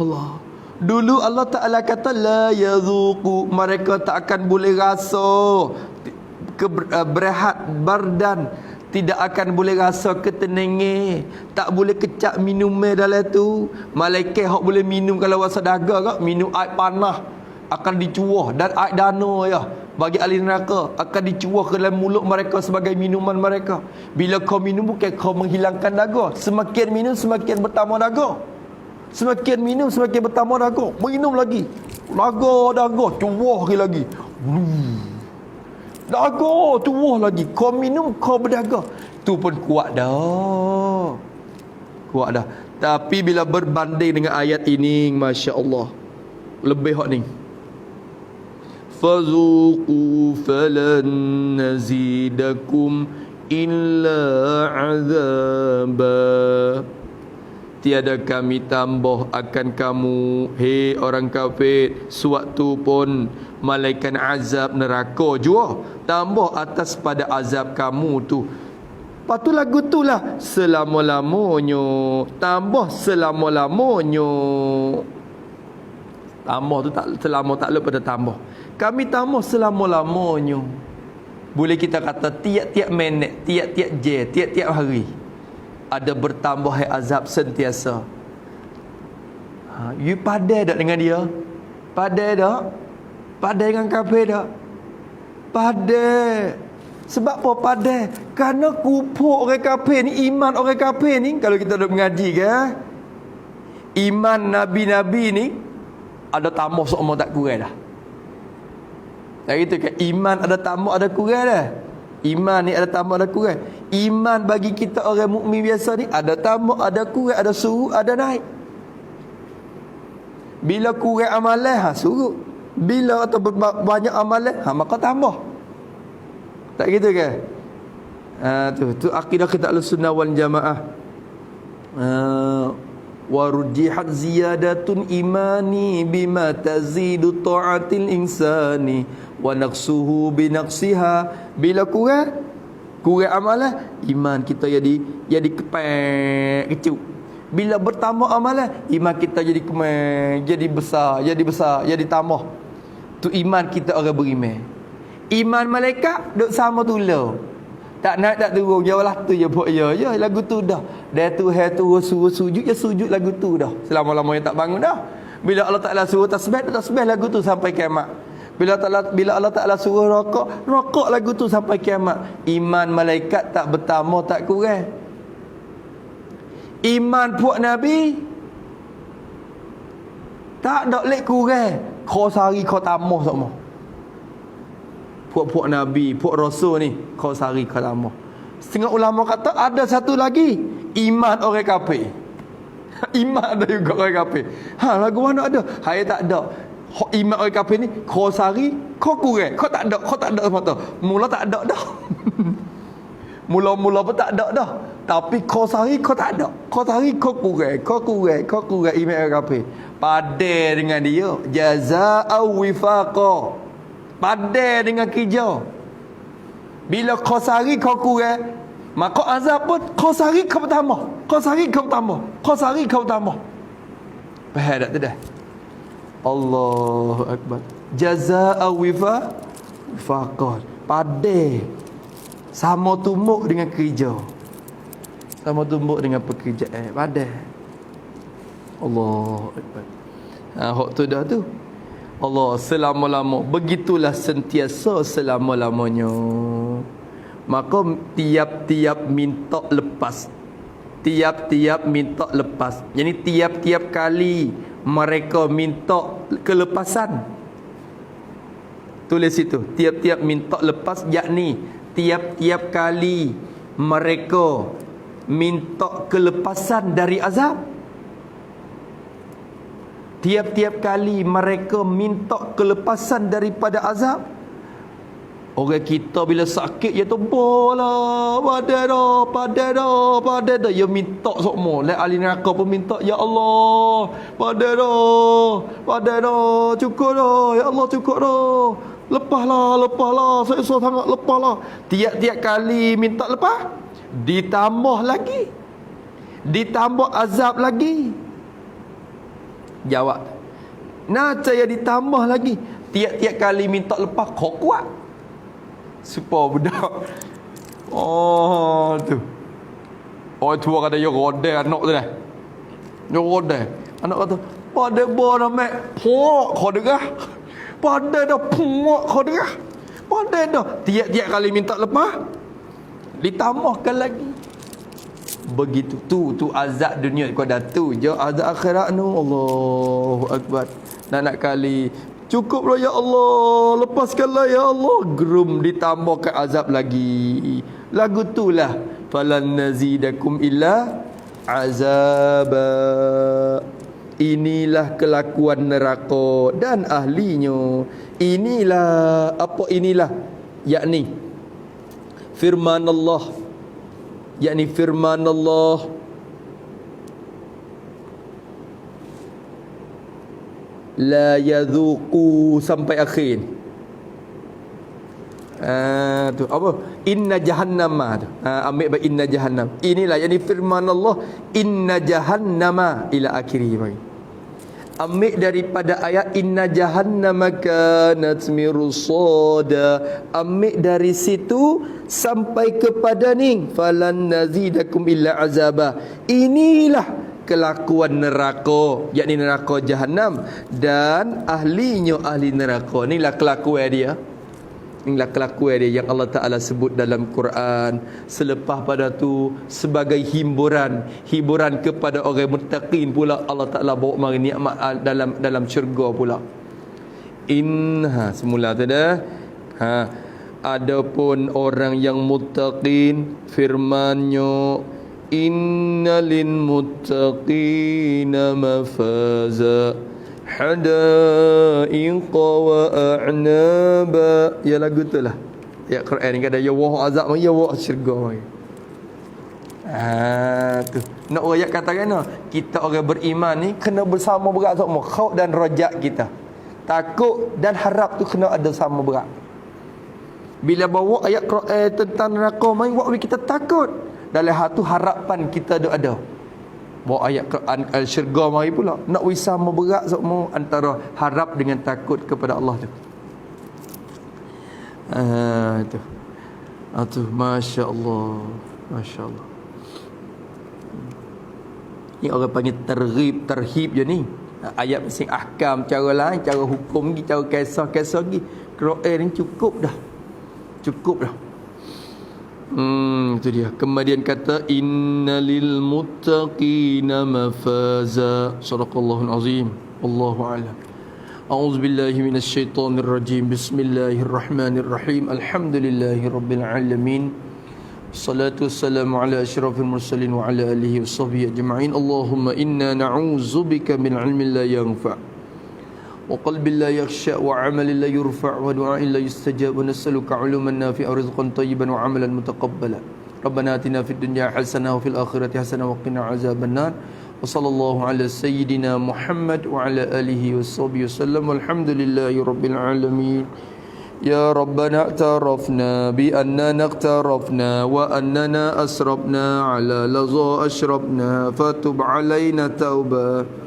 Allah. Dulu Allah Ta'ala kata la yazuqu, mereka tak akan boleh rasa berehat bardan, tidak akan boleh rasa ketenangan, tak boleh kecap minumnya dalam tu. Malaikat hak boleh minum kalau rasa dahaga ke, minum air panah akan dicuah, dan air dana ya bagi ahli neraka akan dicuah ke dalam mulut mereka sebagai minuman mereka. Bila kau minum bukan kau menghilangkan dahaga, semakin minum semakin bertambah dahaga. Semakin minum semakin bertambah dahaga. Minum lagi, dahaga cuah lagi. Dahaga cuah lagi. Kau minum kau berdahaga. Tu pun kuat dah. Tapi bila berbanding dengan ayat ini, Masya Allah, lebih hak ni. Fazuqu falan nazidakum illa azaba. Tiada kami tambah akan kamu, hei orang kafir, suatu pun malaikat azab neraka jua, tambah atas pada azab kamu tu. Lepas tu lagu tu lah, selama-lamanya, tambah selama-lamanya. Tambah tu tak selama tak lepas pada tambah. Kami tambah selama-lamanya. Boleh kita kata tiap-tiap minit, tiap-tiap jam, tiap-tiap hari ada bertambah azab sentiasa. You padai tak dengan dia? Padai tak? Padai dengan kafir tak? Padai. Sebab apa padai? Kerana kupuk orang kafir ni, iman orang kafir ni, kalau kita dah mengaji ke, iman Nabi-Nabi ni ada tambah seumur tak kurang dah. Dah gitu kan, iman ada tambah ada kurang dah. Iman ni ada tambah ada kurang. Iman bagi kita orang mukmin biasa ni ada tambah ada kurang, ada surut ada naik. Bila kurang amalan surut. Bila atau banyak amalan maka tambah. Tak gitu ke? Tu akidah kita Ahlussunnah wal Jamaah. Warjihat ziyadatun imani bima tazidu ta'atil insani wa naqsuhu binaqsiha. Bila kurang amalan, iman kita jadi kepek kecil. Bila bertambah amalan, iman kita jadi kemai, jadi besar, jadi tambah. Tu iman kita orang beriman. Iman malaikat duk sama tulau. Tak naik tak turun, jauhlah tu je buat ya lagu tu dah. Dia tu suruh sujud, ya sujud lagu tu dah. Selama-lamanya tak bangun dah. Bila Allah Taala suruh tasbih lagu tu sampai kiamat. Bila Allah Taala suruh rokok lagu tu sampai kiamat. Iman malaikat tak bertambah tak kurang. Iman puak Nabi tak ada lek kurang. Kau sehari kau tambah semua. Puak-puak Nabi, puak Rasul ni kau sehari kau tambah. Setengah ulama kata ada satu lagi, iman orang kafir. Iman ada juga orang kafir. Lagu mana ada? Hai tak ada. Iman orang kafir ni kau sehari kau kurang. Kau tak ada semata. Mula tak ada dah. Mula-mula pun tak ada dah. Tapi kau sehari kau tak ada. Kau sehari kau kurang iman orang kafir. Padai dengan dia, jazaa'u wifaqa. Padai dengan kerja. Bila kau sehari kau kurang, maka azab pun kau sehari kau bertambah. Faham tak tu dah? Allahu Akbar. Jazaa'u wifaqa. Padai. Sama tumbuk dengan kerja. Sama tumbuk dengan pekerjaan. Padai. Allahu Akbar. Hak tu dah tu. Allah selama-lama. Begitulah sentiasa selama-lamanya. Maka tiap-tiap minta lepas. Jadi tiap-tiap kali mereka minta kelepasan. Tulis itu. Tiap-tiap minta lepas, yakni tiap-tiap kali mereka minta kelepasan dari azab. Tiap-tiap kali mereka minta kelepasan daripada azab. Orang kita bila sakit ya bola, padai dah. Ya minta semua. Lai ahli neraka pun minta, ya Allah, padai dah, cukup dah, ya Allah cukup dah. Lepaslah, saya sangat lepaslah. Tiap-tiap kali minta lepas, ditambah lagi. Ditambah azab lagi. Jawab. Nak saya ditambah lagi. Tiap-tiap kali minta lepas kau kuat. Supaya budak. Oh tu. Oh tua kata yo rodai anak tu dah. Yo rodai. Anak kata, "Pada bona mek, pok kau derah." Pada dah pok kau derah. Pada dah. Tiap-tiap kali minta lepas ditambahkan lagi. Begitu tu azab dunia kau dah tu je, azab akhirat nu Allahu Akbar. Nak kali cukuplah ya Allah, lepaskanlah ya Allah, gerum ditambahkan azab lagi. Lagu tulah falan nazidakum illa azaba. Inilah kelakuan neraka dan ahlinya. Inilah apa inilah, yakni firman Allah, yakni firman Allah la yadhuqu sampai akhir. Tu apa? Inna jahannama tu. Ambil inna jahannam. Inilah yakni firman Allah, inna jahannama ila akhirih bagi. Ambil daripada ayat inna jahannama kanat mirsada. Ambil dari situ sampai kepada ni falan nazidakum illa azaba. Inilah kelakuan neraka, yakni neraka jahanam, dan ahlinya ahli neraka. Inilah kelakuan dia. Inilah kelakuan dia yang Allah Ta'ala sebut dalam Quran. Selepas pada tu sebagai hiburan kepada orang muttaqin pula Allah Ta'ala bawa mari nikmat dalam syurga pula. Semula tu dah. Adapun orang yang muttaqin, firman-Nya innalil muttaqina mafaza hadaiqa wa a'naba. Ya lagu tu lah. Ayat Quran ni kata ya wah azab ya wah syurga mai. Tu. Nak ayat kata kena kita orang beriman ni kena bersama berat semua, khauf dan rajak kita. Takut dan harap tu kena ada sama berat. Bila bawa ayat Quran tentang neraka mai buat kita takut. Dalam hatu harapan kita ada. Bawa ayat Quran syurga mari pula. Nak sama berat semua antara harap dengan takut kepada Allah tu. Itu. Masya-Allah. Masya-Allah. Ni orang panggil terhib je ni. Ayat masing ahkam cara lain, cara hukum lagi, cara kisah lagi. Quran ni cukup dah. Itu dia. Kemudian kata innalil muttaqina mafaza. Shadaqallahul azim. Wallahu a'lam. A'udzubillahi minasyaitonir rajim. Bismillahirrahmanirrahim. Alhamdulillahirabbil alamin. Salatu wassalamu ala asyrafil mursalin wa ala alihi washabbihi ajma'in. Allahumma inna na'udzubika min ilmin la yanfa' وقلب لا يخشى وعمل لا يرفع ودعاء لا يستجاب ونسألك علما نافعا ورزقا طيبا وعملا متقبلا ربنا آتنا في الدنيا حسنة وفي الآخرة حسنة وقنا عذاب النار وصلى الله على سيدنا محمد وعلى آله وصحبه وسلم والحمد لله رب العالمين يا ربنا اعترفنا بأننا اقترفنا وأننا أسرفنا على لظى أشربنا فتب علينا توبة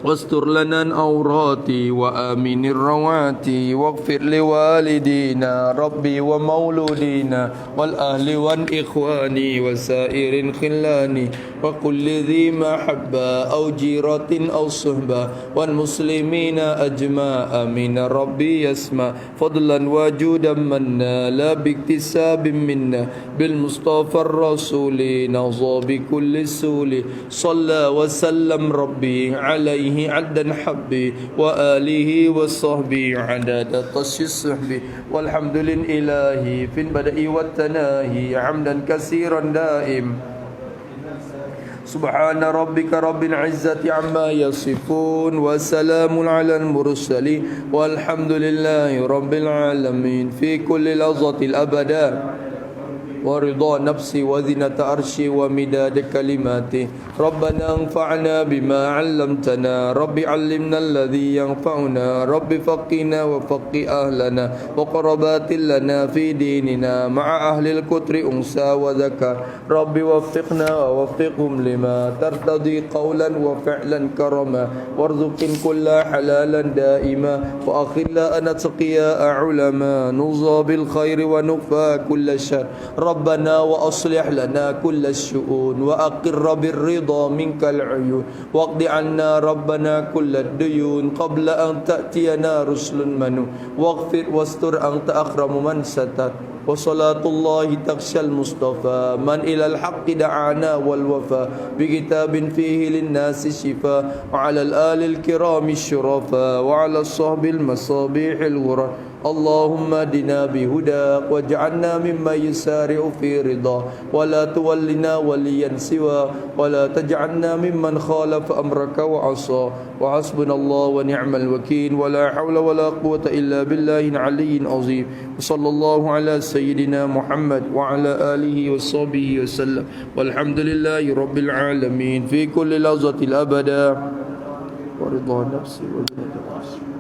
واستر لنا العورات وآمن الروات واغفر لوالدينا ربي ومولودينا والأهل والإخوان وسائر الخلان وكل ذي محبة أو جيرة أو صحبة والمسلمين أجمع من ربي يسمع فضلا وجودا منا لا باكتساب منا بالمصطفى الرسول نظى بكل سول صلى وسلم ربي عليه عدا حبي وآله وصحبه عدد طش الصحب والحمد لله في البدء والتناهي حمدا كثيرا دائم سبحان ربك رب العزة عما يصفون وسلام على المرسلين والحمد لله رب العالمين في كل لحظة الأبدا ورضا نفسي وزنة عرشي ومداد كلماتي ربنا انفعنا بما علمتنا رب علمنا الذي ينفعنا رب فقنا وفق أهلنا وقربات لنا في ديننا مع أهل الكتر أنثى وذكر رب وفقنا ووفقهم لما ترتضي قولا وفعلا كرما وارزق كل حلالا دائما وأخلا أن تقيا علما نوصى بالخير ونكفى كل شر ربنا وأصلح لنا كل الشؤون وأقر بالرضا منك العيون واقض عنا ربنا كل الديون قبل أن تأتينا رسل منو واغفر واستر أنت أكرم من ستر وصلاة الله تخشى المصطفى من إلى الحق دعانا والوفاء بكتاب فيه للناس شفاء وعلى الآل الكرام الشرفاء وعلى الصحب المصابيح الغرى اللهم اهدنا بهداك واجعلنا ممن يسارع في رضا ولا تولنا وليا سوى ولا تجعلنا ممن خالف أمرك وعصى وحسبنا الله ونعم الوكيل ولا حول ولا قوة إلا بالله العلي العظيم وصلى الله على سيدنا محمد وعلى آله وصحبه وسلم والحمد لله رب العالمين في كل لحظة الأبدا ورضا نفسي وزنة عرشي